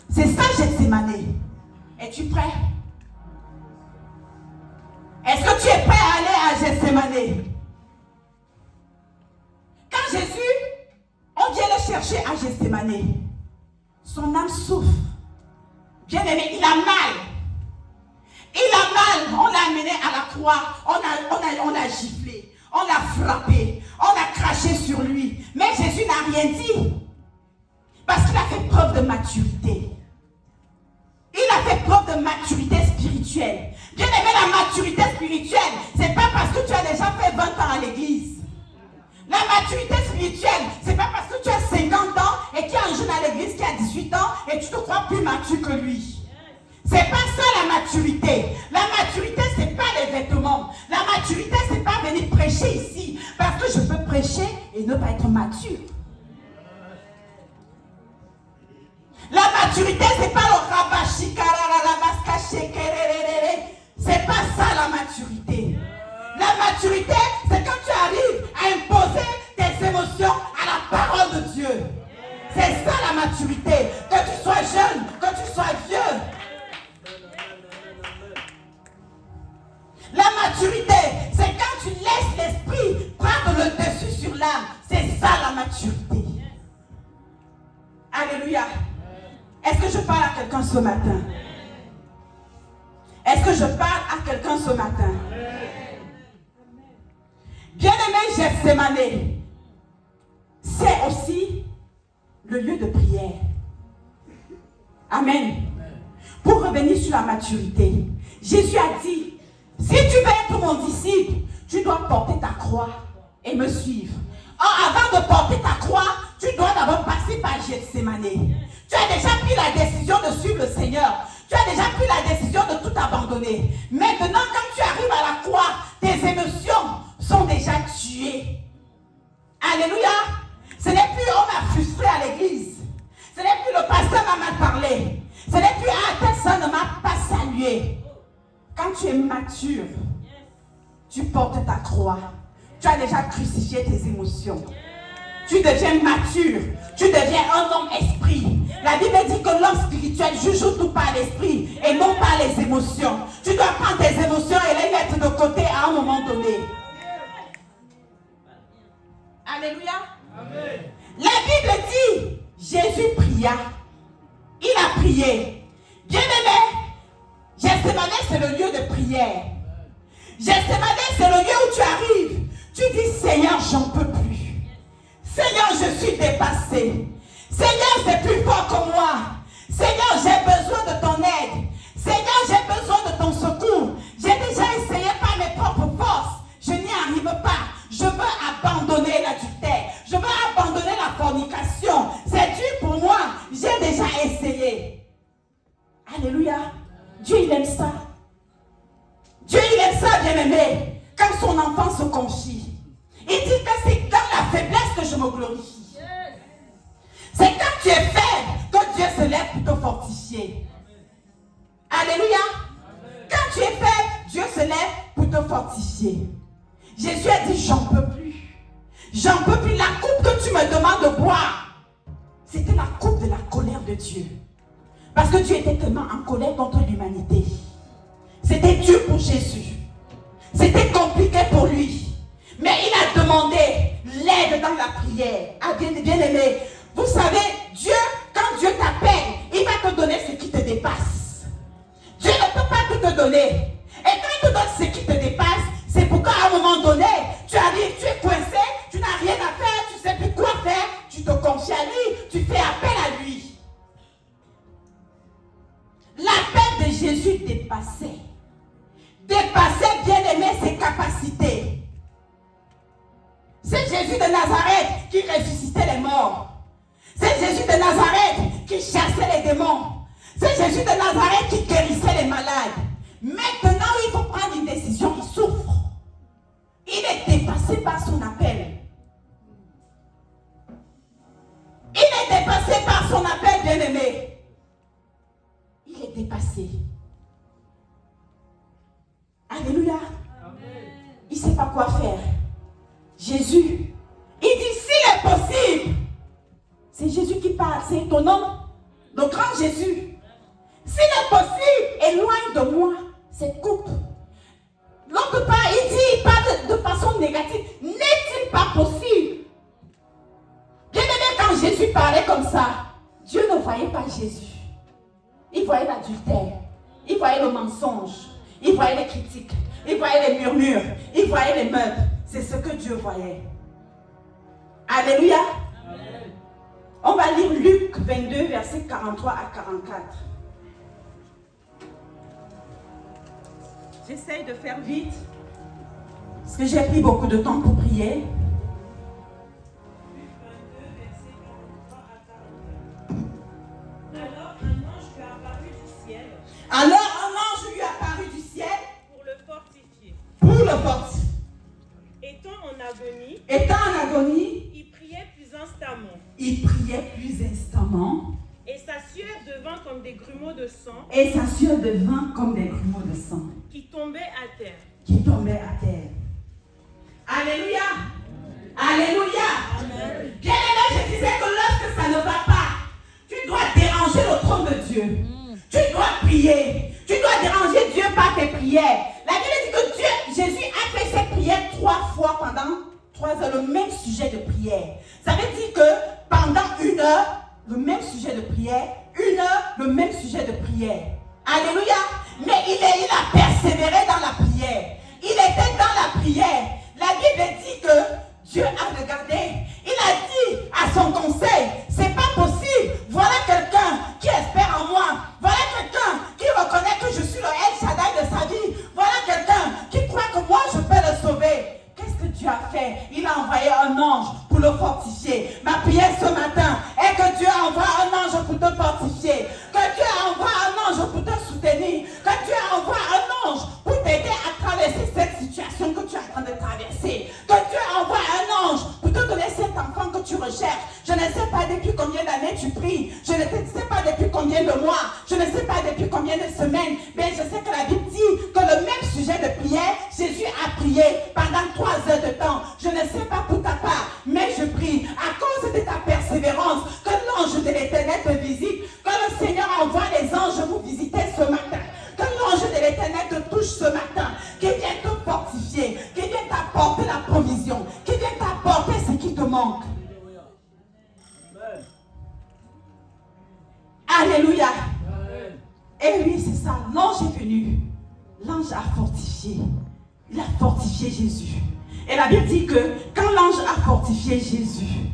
C'est ça, Gethsémane. Es-tu prêt? Est-ce que tu es prêt à aller à Gethsémane? Quand Jésus, on vient le chercher à Gethsémane, son âme souffre. Bien aimé, il a mal. Il a mal. On l'a amené à la croix. On l'a giflé. On l'a frappé. On a craché sur lui. Mais Jésus n'a rien dit. Parce qu'il a fait preuve de maturité. Il a fait preuve de maturité spirituelle. Bien aimé, la maturité spirituelle, c'est pas parce que tu as déjà fait 20 ans à l'église. La maturité spirituelle, c'est pas parce que tu as 50 ans et qu'il y a un jeune à l'église qui a 18 ans et tu te crois plus mature que lui. C'est pas ça la maturité. La maturité, c'est pas les vêtements. La maturité, c'est pas venir prêcher ici parce que je peux prêcher et ne pas être mature. La maturité, c'est pas le rabashikara, c'est pas ça la maturité. La maturité, c'est quand tu arrives à imposer tes émotions à la parole de Dieu. C'est ça la maturité. Que tu sois jeune, que tu sois vieux. l'âme. C'est ça la maturité. Alléluia. Est-ce que je parle à quelqu'un ce matin? Est-ce que je parle à quelqu'un ce matin? Bien-aimé Gethsémane, c'est aussi le lieu de prière. Amen. Pour revenir sur la maturité, Jésus a dit, si tu veux être mon disciple, tu dois porter ta croix et me suivre. Or, avant de porter ta croix, tu dois d'abord passer par Gethsémane. Tu as déjà pris la décision de suivre le Seigneur. Tu as déjà pris la décision de tout abandonner. Maintenant, quand tu arrives à la croix, tes émotions sont déjà tuées. Alléluia. Ce n'est plus on m'a frustré à l'église. Ce n'est plus le pasteur m'a mal parlé. Ce n'est plus telle personne ne m'a pas salué. Quand tu es mature, tu portes ta croix. Tu as déjà crucifié tes émotions. Tu deviens mature. Tu deviens un homme esprit. La Bible dit que l'homme spirituel juge tout par l'esprit et non par les émotions. Tu dois prendre tes émotions et les mettre de côté à un moment donné. Alléluia. Amen. La Bible dit, Jésus pria. Il a prié. Bien-aimé, Gethsémane, c'est le lieu de prière. Gethsémane, c'est le lieu où tu arrives. Tu dis, Seigneur, j'en peux plus. Seigneur, je suis dépassé. Seigneur, c'est plus fort que moi. Seigneur, j'ai besoin de ton aide. Seigneur, j'ai besoin de ton secours. J'ai déjà essayé par mes propres forces. Je n'y arrive pas. Je veux abandonner l'adultère. Je veux abandonner la fornication. C'est dur pour moi. J'ai déjà essayé. Alléluia. Dieu, il aime ça. Dieu, il aime ça, bien-aimé. Quand son enfant se confie. Il dit que c'est dans la faiblesse que je me glorifie. C'est quand tu es faible que Dieu se lève pour te fortifier. Alléluia. Quand tu es faible, Dieu se lève pour te fortifier. Jésus a dit, j'en peux plus. J'en peux plus. La coupe que tu me demandes de boire, c'était la coupe de la colère de Dieu. Parce que Dieu était tellement en colère contre l'humanité. C'était dur pour Jésus. C'était compliqué pour lui. Mais il a demandé l'aide dans la prière. Ah, bien aimé, vous savez, Dieu, quand Dieu t'appelle, il va te donner ce qui te dépasse. Dieu ne peut pas tout te donner. Et quand il te donne ce qui te dépasse, c'est pourquoi à un moment donné, tu arrives, tu es coincé, tu n'as rien à faire, tu ne sais plus quoi faire, tu te confies à lui, tu fais appel à lui. L'appel de Jésus dépassait. Dépassait, bien aimé, ses capacités. C'est Jésus de Nazareth qui ressuscitait les morts. C'est Jésus de Nazareth qui chassait les démons. C'est Jésus de Nazareth qui guérissait les malades. Maintenant, il faut prendre une décision. Il souffre. Il est dépassé par son appel. Il est dépassé par son appel, bien-aimé. Il est dépassé. Alléluia. Il ne sait pas quoi faire. Jésus, il dit, s'il est possible, c'est Jésus qui parle, c'est étonnant, le grand Jésus. S'il est possible, éloigne de moi cette coupe. L'autre part, il parle de façon négative. N'est-il pas possible? Bien aimé, quand Jésus parlait comme ça, Dieu ne voyait pas Jésus. Il voyait l'adultère, il voyait le mensonge, il voyait les critiques, il voyait les murmures, il voyait les meurtres. C'est ce que Dieu voyait. Alléluia. Amen. On va lire Luc 22, versets 43 à 44. J'essaye de faire vite, parce que j'ai pris beaucoup de temps pour prier.
Luc 22, versets 43 à 44. Alors un ange lui apparut du ciel.
Alors un ange lui apparut du ciel.
Pour le fortifier.
Pour le fortifier.
Étant en
agonie,
il priait plus instamment.
Il priait plus instamment.
Et sa sueur devint comme des grumeaux de sang.
Et sa sueur devint comme des grumeaux de sang.
Qui tombaient à terre.
Qui tombaient à terre. Alléluia. Alléluia.
Amen.
Bien aimé, je disais que lorsque ça ne va pas, tu dois déranger le trône de Dieu. Tu dois prier. Tu dois déranger Dieu par tes prières. La Bible dit que Jésus a fait cette prière 3 fois pendant 3 heures, le même sujet de prière. Ça veut dire que pendant 1 heure, le même sujet de prière, 1 heure, le même sujet de prière. Alléluia. Mais il a persévéré dans la prière. Il était dans la prière. La Bible dit que Dieu a regardé. Il a dit à son conseil, c'est pas possible. Voilà quelqu'un qui espère en moi. Voilà quelqu'un qui reconnaît que je suis le El Shaddai de sa vie. Voilà quelqu'un qui croit que moi je peux le sauver. Qu'est-ce que Dieu a fait? Il a envoyé un ange pour le fortifier. Ma prière ce matin est que Dieu envoie un ange pour te fortifier. Que Dieu envoie un ange pour te soutenir. Que Dieu envoie un ange pour t'aider à traverser cette situation que tu es en train de traverser. Que Dieu envoie un ange pour te donner cet enfant que tu recherches. Je ne sais pas depuis combien d'années tu pries. Je ne sais pas depuis combien de mois. Je ne sais pas depuis combien de semaines. Mais je sais que la Bible dit que le même sujet de prière, Jésus a prié pendant 3 heures de temps. Je ne sais pas pour ta part, mais je prie à cause de ta persévérance que l'ange de l'Éternel te visite. Que le Seigneur envoie les anges vous visiter ce matin. Que l'ange de l'Éternel te touche ce matin. Qu'il vienne te fortifier. Qu'il vienne t'apporter la provision. Qu'il vienne t'apporter ce qui te manque. Alléluia. Et oui, c'est ça. L'ange est venu. L'ange a fortifié. Il a fortifié Jésus. Et la Bible dit que quand l'ange a fortifié Jésus,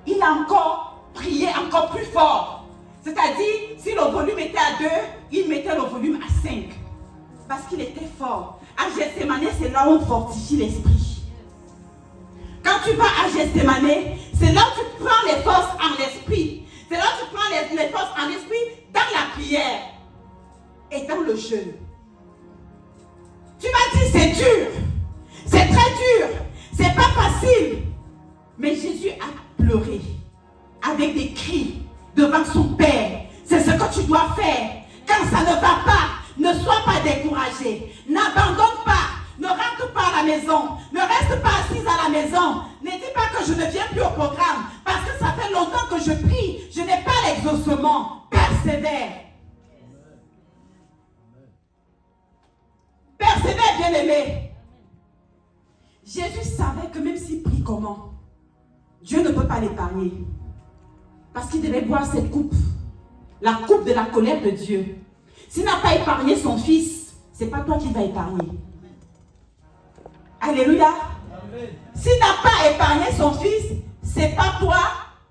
il a encore prié encore plus fort. C'est-à-dire, si le volume était à 2, il mettait le volume à 5. Parce qu'il était fort. À Gethsémane, c'est là où on fortifie l'esprit. Quand tu vas à Gethsémane, c'est là où tu prends les forces en l'esprit. C'est là où tu prends les forces en l'esprit dans la prière et dans le jeûne. Tu m'as dit c'est dur, c'est très dur, c'est pas facile. Mais Jésus a pleuré avec des cris devant son Père. C'est ce que tu dois faire. Quand ça ne va pas, ne sois pas découragé. N'abandonne pas. Ne rentre pas à la maison. Ne reste pas assise à la maison. Ne dis pas que je ne viens plus au programme. Parce que ça fait longtemps que je prie. Je n'ai pas l'exaucement. Persévère. Persévère, bien-aimé. Jésus savait que même s'il prie comment, Dieu ne peut pas l'épargner. Parce qu'il devait boire cette coupe. La coupe de la colère de Dieu. S'il n'a pas épargné son fils, ce n'est pas toi qui vas épargner. Alléluia. S'il n'a pas épargné son fils, ce n'est pas toi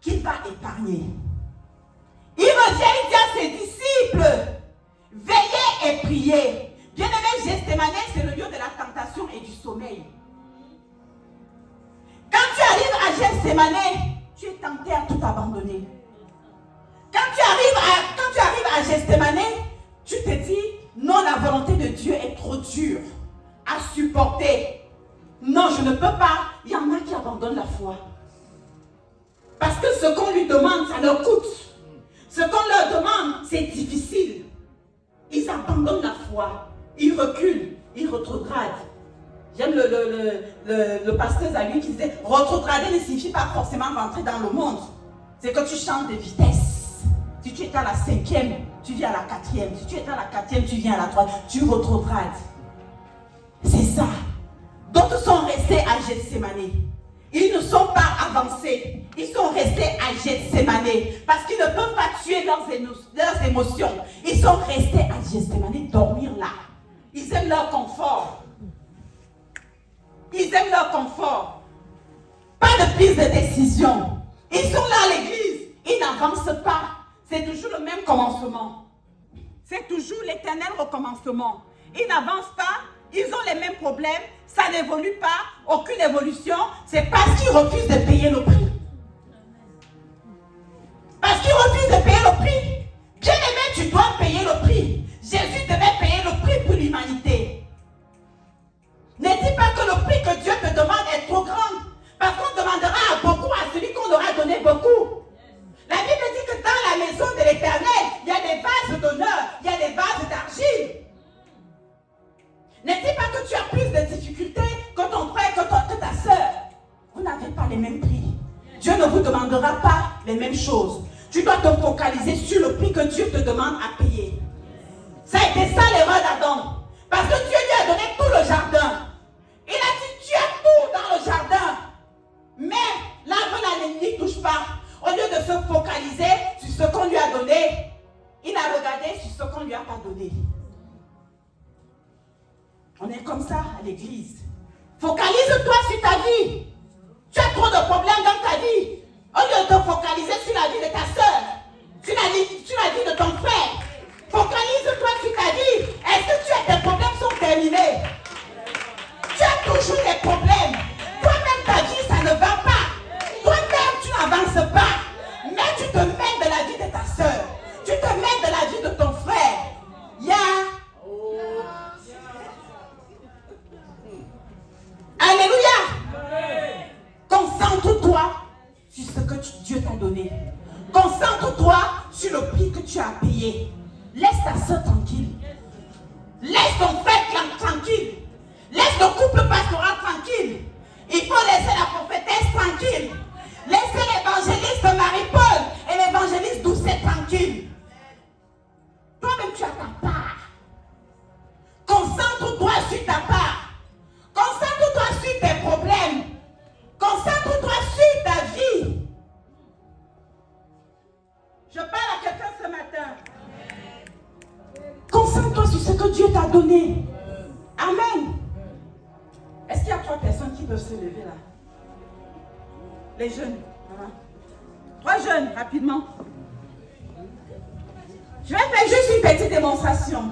qui va épargner. Il revient, il dit à ses disciples, veillez et priez. Bien-aimé, Gethsémane, c'est le lieu de la tentation et du sommeil. Quand tu arrives à Gethsémane, tu es tenté à tout abandonner. Quand tu arrives à Gethsémane, tu te dis, non, la volonté de Dieu est trop dure à supporter. Non, je ne peux pas. Il y en a qui abandonnent la foi. Parce que ce qu'on lui demande, ça leur coûte. Ce qu'on leur demande, c'est difficile. Ils abandonnent la foi. Ils reculent. Ils rétrogradent. J'aime le pasteur Zali qui disait, rétrograder ne signifie pas forcément rentrer dans le monde. C'est que tu changes de vitesse. Si tu étais à la 5e, tu viens à la 4e. Si tu étais à la 4e, tu viens à la 3e. Tu rétrogrades. C'est ça. D'autres sont restés à Gethsémane. Ils ne sont pas avancés. Ils sont restés à Gethsémane. Parce qu'ils ne peuvent pas tuer leurs émotions. Ils sont restés à Gethsémane, dormir là. Ils aiment leur confort. Ils aiment leur confort. Pas de prise de décision. Ils sont là à l'église. Ils n'avancent pas. C'est toujours le même commencement. C'est toujours l'éternel recommencement. Ils n'avancent pas. Ils ont les mêmes problèmes. Ça n'évolue pas. Aucune évolution. C'est parce qu'ils refusent de payer le prix. Parce qu'ils refusent de payer le prix. Bien aimé, tu dois payer le prix. Jésus devait payer le prix pour l'humanité. Ne dis pas que le prix que Dieu te demande est trop grand. Parce qu'on demandera beaucoup à celui qu'on aura donné beaucoup. La Bible dit que dans la maison de l'Éternel, il y a des vases d'honneur, il y a des vases d'argile. Ne dis pas que tu as plus de difficultés que ton frère, que ta soeur. Vous n'avez pas les mêmes prix. Dieu ne vous demandera pas les mêmes choses. Tu dois te focaliser sur le prix que Dieu te demande à payer. Ça a été ça l'erreur d'Adam. Parce que Dieu lui a donné tout le jardin. Il a dit, tu l'église. Focalise-toi sur ta vie. Tu as trop de problèmes dans ta vie. Au lieu de te focaliser sur la vie de ta soeur, sur la vie de ton frère, focalise-toi sur ta vie. Est-ce que tes problèmes sont terminés? Tu as toujours des problèmes. Toi-même, ta vie, ça ne va pas. Toi-même, tu n'avances pas. Mais tu te mêles de la vie de ta soeur. Tu te mêles de la vie de ton frère. Alléluia. Concentre-toi sur ce que Dieu t'a donné. Concentre-toi sur le prix que tu as payé. Laisse ta soeur tranquille. Laisse ton frère tranquille. Laisse le couple pastoral tranquille. Il faut laisser la prophétesse tranquille. Laissez l'évangéliste Marie-Paul et l'évangéliste Doucet tranquille. Toi-même, tu as ta part. Concentre-toi sur ta part. Concentre-toi sur tes problèmes. Concentre-toi sur ta vie. Je parle à quelqu'un ce matin. Concentre-toi sur ce que Dieu t'a donné. Amen. Est-ce qu'il y a 3 personnes qui peuvent se lever là? Les jeunes. Voilà. 3 jeunes, rapidement. Je vais faire juste une petite démonstration.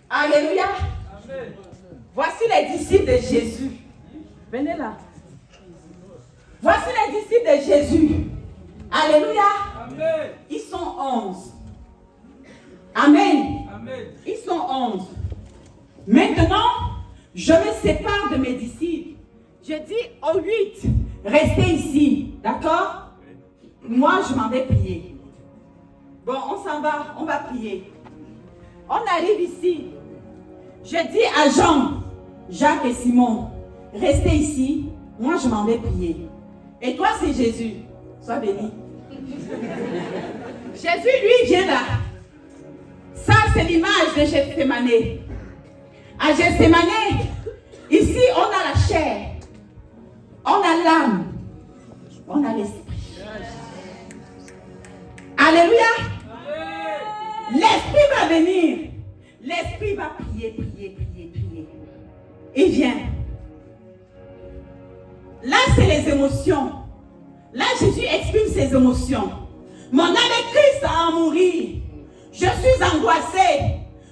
Alléluia. Amen. Voici les disciples de Jésus. Venez là. Voici les disciples de Jésus. Alléluia. Amen. Ils sont 11. Amen. Amen. Ils sont 11. Maintenant, je me sépare de mes disciples. Je dis aux 8, restez ici. D'accord? Moi, je m'en vais prier. Bon, on s'en va, on va prier. On arrive ici. Je dis à Jean, Jacques et Simon, restez ici. Moi, je m'en vais prier. Et toi, c'est Jésus. Sois béni. Jésus, lui, vient là. Ça, c'est l'image de Gethsémane. À Gethsémane, ici, on a la chair. On a l'âme. On a l'esprit. Alléluia. L'esprit va venir. L'esprit va prier, prier, prier, prier. Il vient. Là, c'est les émotions. Là, Jésus exprime ses émotions. Mon âme est triste à en mourir. Je suis angoissé.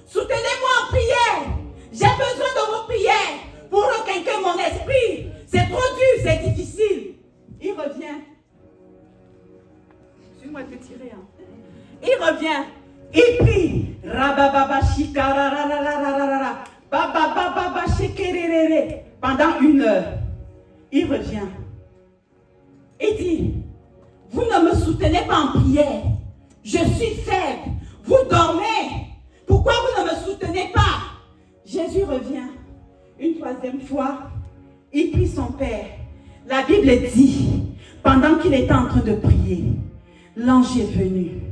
Soutenez-moi en prière. J'ai besoin de vos prières pour requinquer mon esprit. C'est trop dur, c'est difficile. Il revient. Suis-moi te tirer. Il revient. Il prie. Pendant 1 heure. Il revient. Il dit, vous ne me soutenez pas en prière. Je suis faible. Vous dormez. Pourquoi vous ne me soutenez pas? Jésus revient. Une 3e fois. Il prie son Père. La Bible dit, pendant qu'il était en train de prier, l'ange est venu.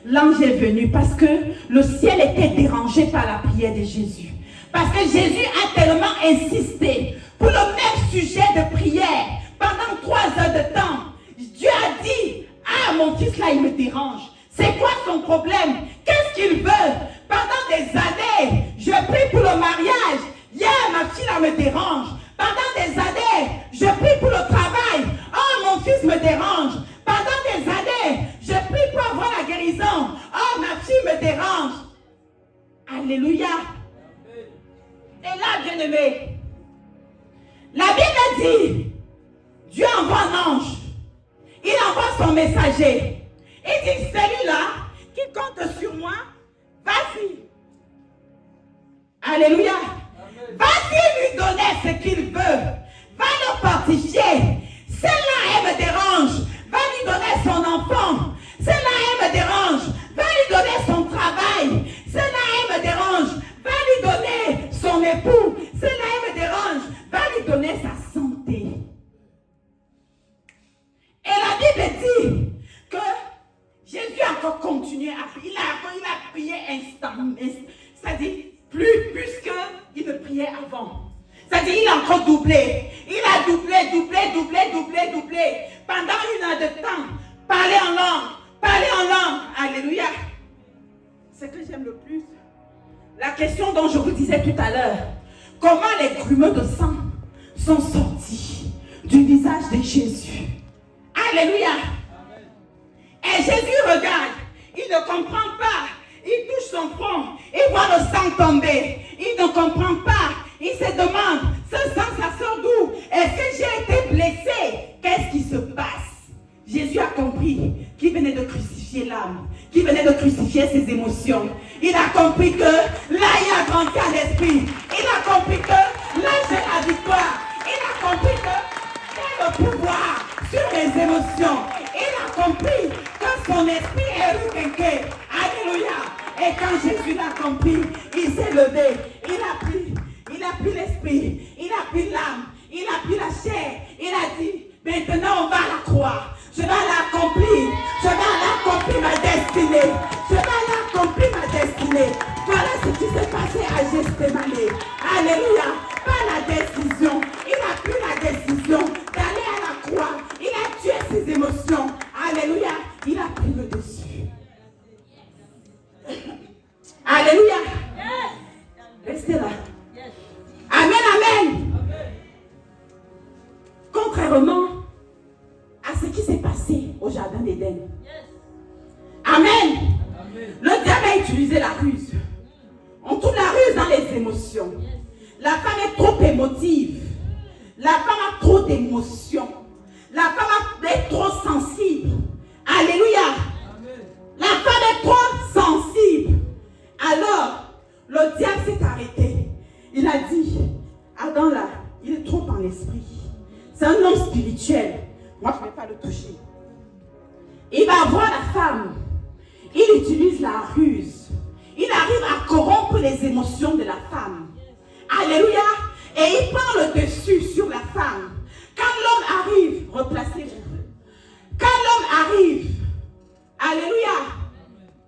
L'ange est venu parce que le ciel était dérangé par la prière de Jésus. Parce que Jésus a tellement insisté pour le même sujet de prière pendant 3 heures de temps. Dieu a dit, ah, mon fils là, il me dérange. C'est quoi son problème? Qu'est-ce qu'il veut? Pendant des années, je prie pour le mariage. Hier, ma fille là me dérange. Pendant des années, je prie pour le travail. Oh, mon fils me dérange. Pendant des années, je prie pour avoir la guérison. Oh, ma fille me dérange. Alléluia. Et là, bien-aimé, la Bible dit, Dieu envoie un ange. Il envoie son messager. Il dit, celui-là qui compte sur moi, vas-y. Alléluia. Vas-y lui donner ce qu'il veut. Va le fortifier. Celle-là, elle me dérange. Va lui donner son enfant. Celle-là, elle me dérange. Va lui donner son travail. Celle-là, elle me dérange. Va lui donner son époux. Celle-là, elle me dérange. Va lui donner sa santé. Et la Bible dit que Jésus a encore continué à prier. Il a prié instant. C'est-à-dire plus qu'il ne priait avant. C'est-à-dire il a encore doublé. Il a doublé. Pendant 1 heure de temps. Parler en langue. Alléluia. Ce que j'aime le plus, la question dont je vous disais tout à l'heure. comment les grumeaux de sang sont sortis du visage de Jésus. Alléluia. Et Jésus regarde, il ne comprend pas. Il touche son front, il voit le sang tomber. Il ne comprend pas. Il se demande, ce sang, ça sort d'où? Est-ce que j'ai été blessé? Qu'est-ce qui se passe? Jésus a compris qu'il venait de crucifier l'âme, qu'il venait de crucifier ses émotions. Il a compris que là, il a grandi à l'esprit. Il a compris que là, j'ai la victoire. Il a compris que j'ai le pouvoir sur mes émotions. Il a compris que son esprit est requinqué. Alléluia. Et quand Jésus l'a compris, il s'est levé. Il a pris l'esprit. Il a pris l'âme. Il a pris la chair. Il a dit, maintenant on va à la croix. Je vais l'accomplir. Je vais accomplir ma destinée. Je vais accomplir ma destinée. Voilà ce qui s'est passé à Gethsémane. Alléluia. Pas la décision. Il a pris la décision d'aller à la croix. Il a tué ses émotions. Alléluia. Il a pris le dessus. Alléluia. Restez là. Amen, amen. Contrairement à ce qui s'est passé au jardin d'Éden. Amen. Le diable a utilisé la ruse. On trouve la ruse dans les émotions. La femme est trop émotive. La femme a trop d'émotions. La femme est trop sensible. Alléluia. La femme est trop sensible. Alors, le diable s'est arrêté. Il a dit, Adam là, il est trop en esprit. C'est un homme spirituel. Moi, je ne vais pas le toucher. Il va voir la femme. Il utilise la ruse. Il arrive à corrompre les émotions de la femme. Alléluia. Et il prend le dessus sur la femme. Quand l'homme arrive, replacez-vous. Quand l'homme arrive, alléluia,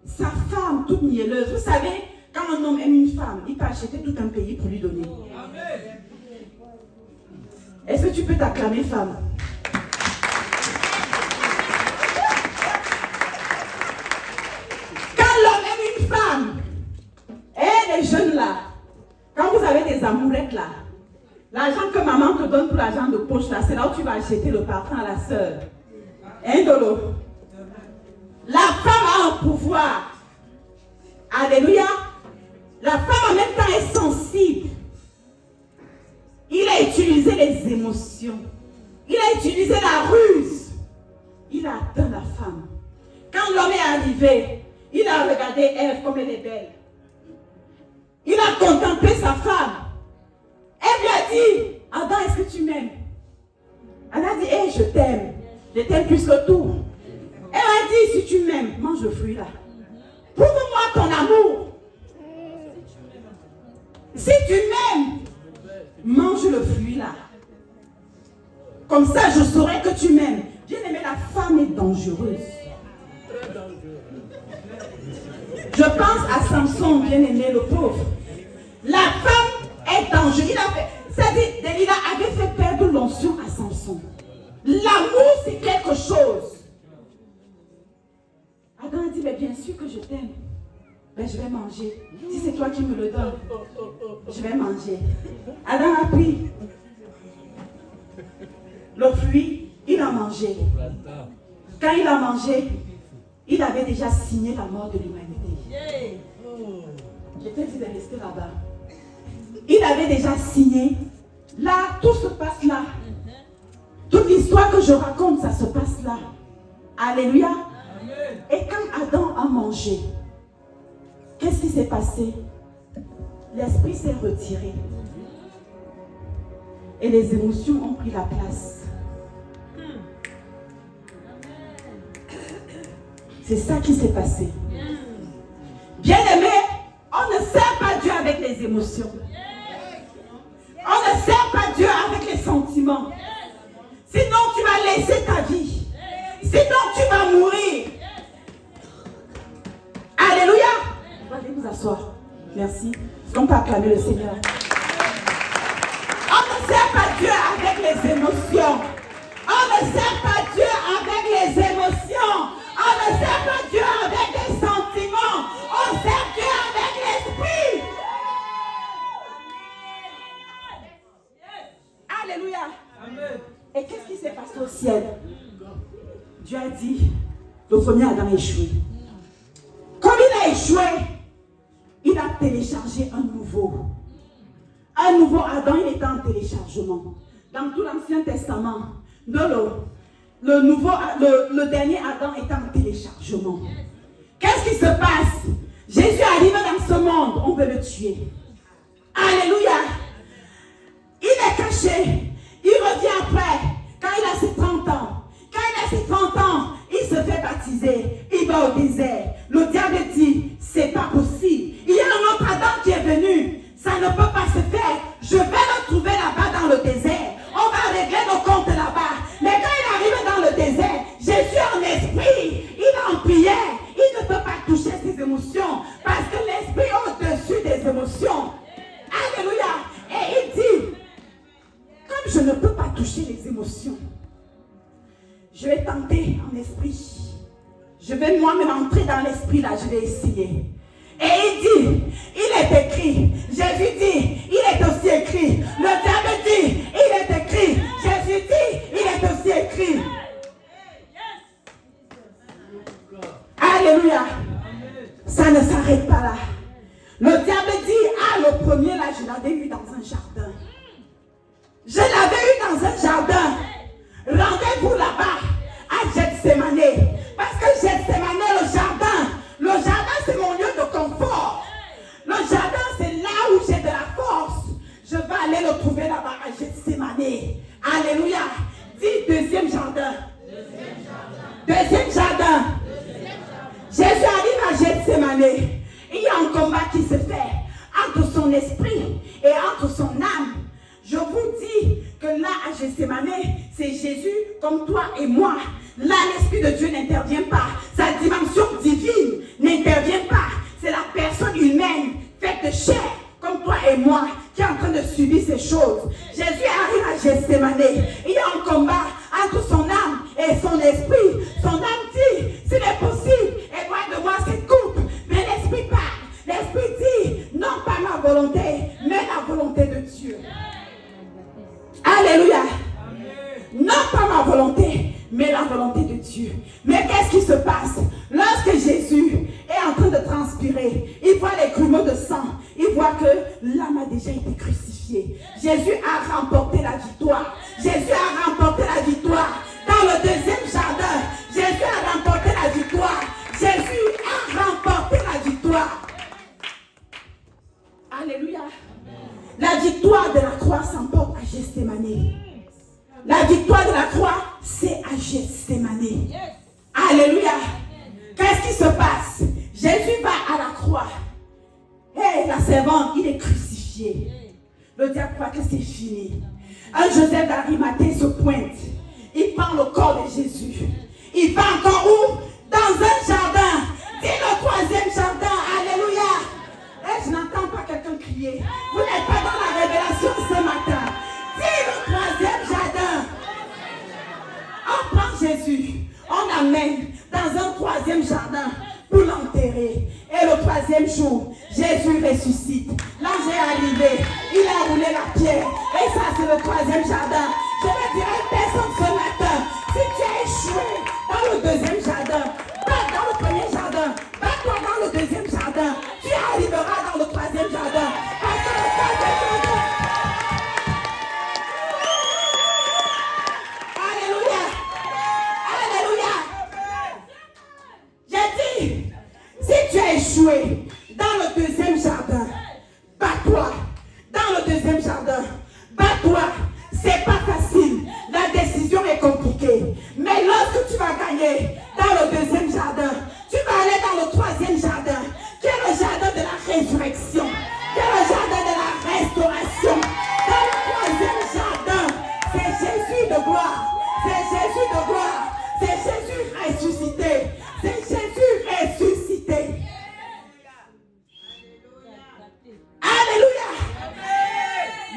sa femme toute mielleuse. Vous savez, quand un homme aime une femme, il peut acheter tout un pays pour lui donner. Est-ce que tu peux t'acclamer femme? Quand l'homme aime une femme, et les jeunes là, quand vous avez des amourettes là, l'argent que maman te donne pour l'argent de poche là, c'est là où tu vas acheter le parfum à la sœur. Hein, Dolo? La femme a un pouvoir. Alléluia. La femme en même temps est sensible. Il a utilisé les émotions. Il a utilisé la ruse. Il a atteint la femme. Quand l'homme est arrivé, il a regardé Ève comme elle est belle. Il a contemplé sa femme. Elle lui a dit, Adam, est-ce que tu m'aimes? Elle a dit, hey, je t'aime. Je t'aime plus que tout. Elle a dit, si tu m'aimes, mange le fruit là. Prouve-moi ton amour. Si tu m'aimes, mange le fruit là. Comme ça, je saurai que tu m'aimes. Bien aimé, la femme est dangereuse. Je pense à Samson, bien aimé, le pauvre. La femme est dangereuse. C'est-à-dire, Delilah avait fait perdre l'onction à Samson. L'amour, c'est quelque chose. Adam a dit, mais bien sûr que je t'aime. Ben, je vais manger. Si c'est toi qui me le donnes, je vais manger. Adam a pris le fruit, il a mangé. Quand il a mangé, il avait déjà signé la mort de l'humanité. Je t'ai dit de rester là-bas. Il avait déjà signé. Là, tout se passe là. Toute l'histoire que je raconte, ça se passe là. Alléluia. Et quand Adam a mangé, qu'est-ce qui s'est passé? L'esprit s'est retiré. Et les émotions ont pris la place. C'est ça qui s'est passé. Bien-aimé, on ne sert pas Dieu avec les émotions. On ne sert pas Dieu avec les sentiments. Sinon, tu vas laisser ta vie. Sinon, tu vas mourir. Alléluia. Allez vous asseoir. Merci. Est-ce qu'on peut acclamer le Seigneur? On ne sert pas Dieu avec les émotions. On ne sert pas Dieu avec les émotions. On ne sert pas Dieu avec les sentiments. On sert Dieu avec l'esprit. Alléluia.
Amen.
Et qu'est-ce qui s'est passé au ciel? Dieu a dit, le premier Adam a échoué. Comme il a échoué, il a téléchargé un nouveau. Un nouveau Adam, il était en téléchargement. Dans tout l'Ancien Testament, le dernier Adam était en téléchargement. Qu'est-ce qui se passe? Jésus arrive dans ce monde, on veut le tuer. Alléluia. Il est caché. Il revient après, quand il a ses 30 ans. Quand il a ses 30 ans, il se fait baptiser. Il va au désert. Le diable dit, c'est pas possible. Il y a un autre Adam qui est venu. Ça ne peut pas se faire. Je vais le trouver là-bas dans le désert. On va régler nos comptes là-bas. Mais quand il arrive dans le désert, Jésus en esprit, il est en prière. Il ne peut pas toucher ses émotions parce que l'esprit est au-dessus des émotions. Alléluia. Et il dit, comme je ne peux pas toucher les émotions, je vais tenter en esprit. Je vais moi-même entrer dans l'esprit là, je vais essayer. Et il dit, il est écrit. Jésus dit, il est aussi écrit. Le diable dit, il est écrit. Jésus dit, il est aussi écrit. Alléluia. Ça ne s'arrête pas là. Le diable dit, ah, le premier là, je l'avais eu dans un jardin. Je l'avais eu dans un jardin. Rendez-vous là-bas, à Gethsemane. Parce que Gethsemane, le jardin c'est mon lieu de confort. Le jardin, c'est là où j'ai de la force. Je vais aller le trouver là-bas à Gethsemane. Alléluia. Dis deuxième jardin. Deuxième jardin. Jésus arrive à Gethsemane. Il y a un combat qui se fait entre son esprit et entre son âme. Je vous dis que là, à Gethsemane, c'est Jésus comme toi et moi. Là, l'Esprit de Dieu n'intervient pas. Sa dimension divine n'intervient pas. C'est la personne humaine, faite de chair, comme toi et moi, qui est en train de subir ces choses. Jésus arrive à Gethsemane. Il y a un combat entre son âme et son esprit. Son âme dit, s'il est possible, éloigne de moi cette coupe. Mais l'esprit parle. L'esprit dit, non pas ma volonté, mais la volonté de Dieu. Alléluia. Non pas ma volonté, mais la volonté de Dieu. Mais qu'est-ce qui se passe? Lorsque Jésus est en train de transpirer, il voit les grumeaux de sang, il voit que l'âme a déjà été crucifiée. Jésus a remporté la victoire. Jésus a remporté la victoire. Dans le deuxième jardin, Jésus a remporté la victoire. Jésus a remporté la victoire. Alléluia. La victoire de la croix s'emporte à Gethsemane. La victoire de la croix, c'est à Gethsemane. Alléluia. Qu'est-ce qui se passe? Jésus va à la croix. Et la servante, il est crucifié. Le diable croit que c'est fini. Un Joseph d'Arimathée se pointe. Il prend le corps de Jésus. Il va encore où? Dans un jardin. Dis le troisième jardin. Alléluia. Et je n'entends pas quelqu'un crier. Vous n'êtes pas dans la révélation ce matin. Dis le troisième jardin. On prend Jésus. On l'amène dans un troisième jardin pour l'enterrer. Et le troisième jour, Jésus ressuscite. L'ange est arrivé. Il a roulé la pierre. Et ça, c'est le troisième jardin. Je vais dire à une personne ce matin, si tu as échoué dans le deuxième jardin, pas dans le premier jardin, pas-toi dans le deuxième jardin, tu arriveras dans le troisième jardin. Parce que le troisième jardin. Alléluia. Alléluia. J'ai dit, si tu as échoué dans le deuxième jardin, bats-toi. Dans le deuxième jardin, bats-toi. C'est pas facile. La décision est compliquée. Mais lorsque tu vas gagner dans le deuxième jardin, tu vas aller dans le troisième jardin, qui est le jardin de la résurrection, qui est le jardin de la restauration. Dans le troisième jardin, c'est Jésus de gloire. C'est Jésus de gloire. C'est Jésus ressuscité. C'est Jésus ressuscité. Alléluia.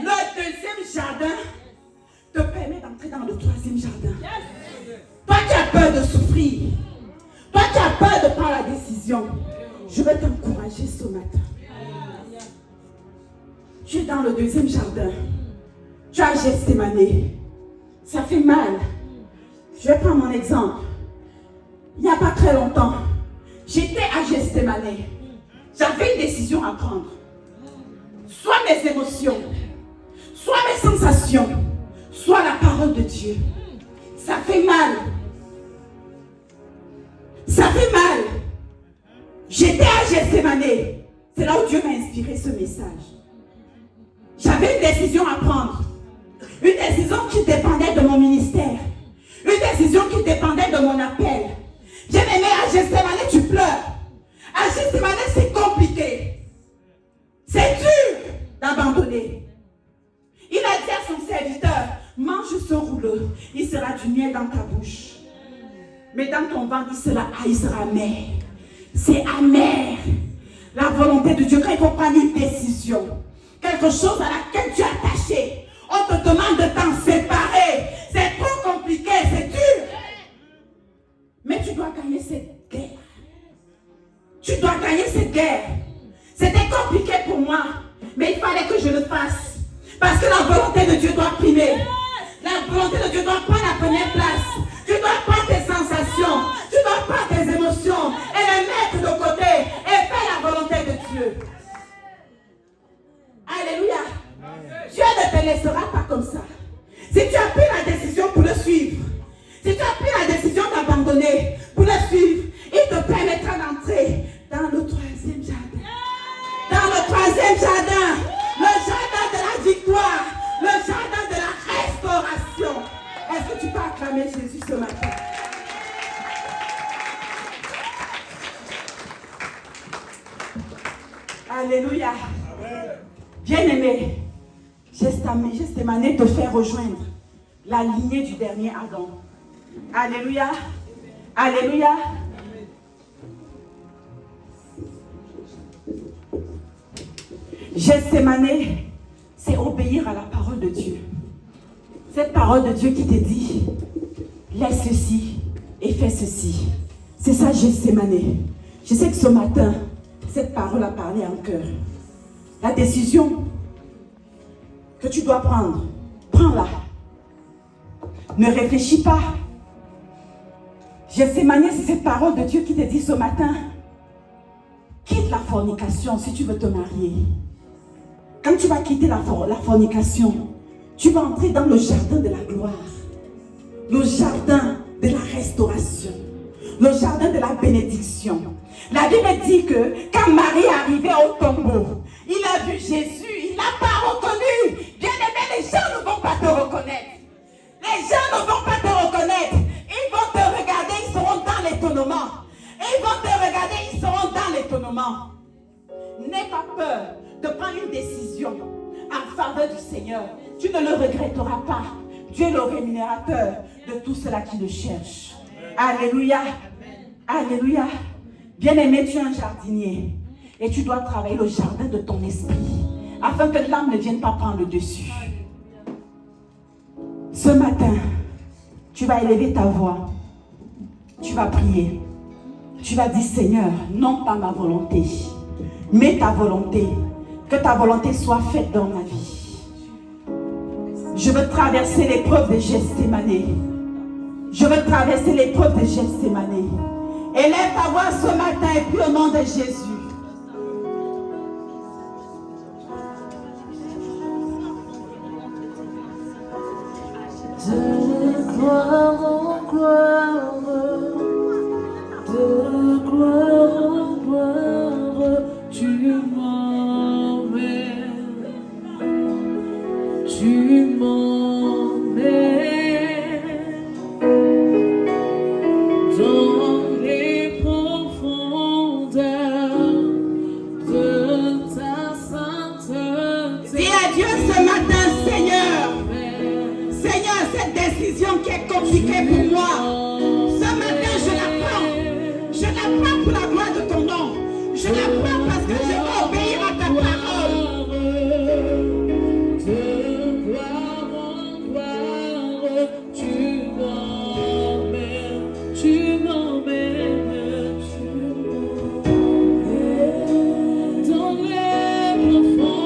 Le deuxième jardin te permet d'entrer dans le troisième jardin. Toi qui as peur de souffrir, toi qui as peur de prendre la décision, je vais t'encourager ce matin. Tu es dans le deuxième jardin. Tu as Gethsémane. Ça fait mal. Je vais prendre mon exemple. Il n'y a pas très longtemps, j'étais à Gethsémane. J'avais une décision à prendre. Soit mes émotions, soit mes sensations, soit la parole de Dieu. Ça fait mal. Ça fait mal. J'étais à Gethsémane. C'est là où Dieu m'a inspiré ce message. J'avais une décision à prendre. Une décision qui dépendait de mon ministère. Une décision qui dépendait de mon appel. Bien-aimé, à Gethsémane, tu pleures. À Gethsémane, c'est compliqué. C'est dur d'abandonner. Il a dit à son serviteur, mange ce rouleau, il sera du miel dans ta bouche. Mais dans ton ventre, il sera amer. C'est amer. La volonté de Dieu, quand il faut prendre une décision, quelque chose à laquelle tu es attaché, on te demande de t'en séparer. C'est trop compliqué, c'est dur. Mais tu dois gagner cette guerre. Tu dois gagner cette guerre. C'était compliqué pour moi, mais il fallait que je le fasse. Parce que la volonté de Dieu doit primer. La volonté de Dieu doit prendre la première place. Tu dois prendre tes sensations, tu dois prendre tes émotions et les mettre de côté et faire la volonté de Dieu. Alléluia. Dieu ne te laissera pas comme ça. Si tu as pris la décision pour le suivre, si tu as pris la décision d'abandonner pour le suivre, il te permettra d'entrer dans le troisième jardin. Dans le troisième jardin, le jardin de la victoire, le jardin de la restauration. Est-ce que tu peux acclamer Jésus ce matin? Alléluia. Bien-aimé, Gethsémane te fait rejoindre la lignée du dernier Adam. Alléluia. Alléluia. Gethsémane, c'est obéir à la parole de Dieu. Cette parole de Dieu qui te dit, laisse ceci et fais ceci. C'est ça Gethsémane. Je sais que ce matin, cette parole a parlé en cœur. La décision que tu dois prendre, prends-la. Ne réfléchis pas. Gethsémane, c'est cette parole de Dieu qui te dit ce matin, quitte la fornication si tu veux te marier. Quand tu vas quitter la fornication, tu vas entrer dans le jardin de la gloire, le jardin de la restauration, le jardin de la bénédiction. La Bible dit que quand Marie est arrivée au tombeau, il a vu Jésus, il n'a pas reconnu. Bien aimé, les gens ne vont pas te reconnaître. Les gens ne vont pas te reconnaître. Ils vont te regarder, ils seront dans l'étonnement. Ils vont te regarder, ils seront dans l'étonnement. N'aie pas peur de prendre une décision en faveur du Seigneur. Tu ne le regretteras pas. Dieu est le rémunérateur de tous ceux qui le cherchent. Alléluia. Alléluia. Bien-aimé, tu es un jardinier. Et tu dois travailler le jardin de ton esprit. Afin que l'âme ne vienne pas prendre le dessus. Ce matin, tu vas élever ta voix. Tu vas prier. Tu vas dire, Seigneur, non pas ma volonté, mais ta volonté. Que ta volonté soit faite dans ma vie. Je veux traverser l'épreuve de Gethsémane. Je veux traverser l'épreuve de Gethsémane. Élève ta voix ce matin et puis au nom de Jésus.
De gloire en gloire, de gloire en gloire, tu m'emmènes, tu m'emmènes dans les profondeurs de ta sainteté.
Dis à Dieu ce matin, Seigneur. Seigneur, cette décision qui est compliquée pour moi, ce matin je la prends. Je la prends pour la gloire de ton nom. Je la prends parce que je veux obéir à ta parole.
De gloire en gloire, tu m'emmènes, tu m'emmènes, dans les profondeurs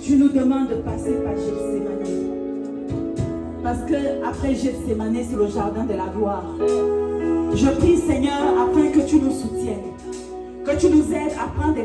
tu nous demandes de passer par Gethsémani. Parce que après Gethsémani, c'est le jardin de la gloire. Je prie, Seigneur, afin que tu nous soutiennes, que tu nous aides à prendre des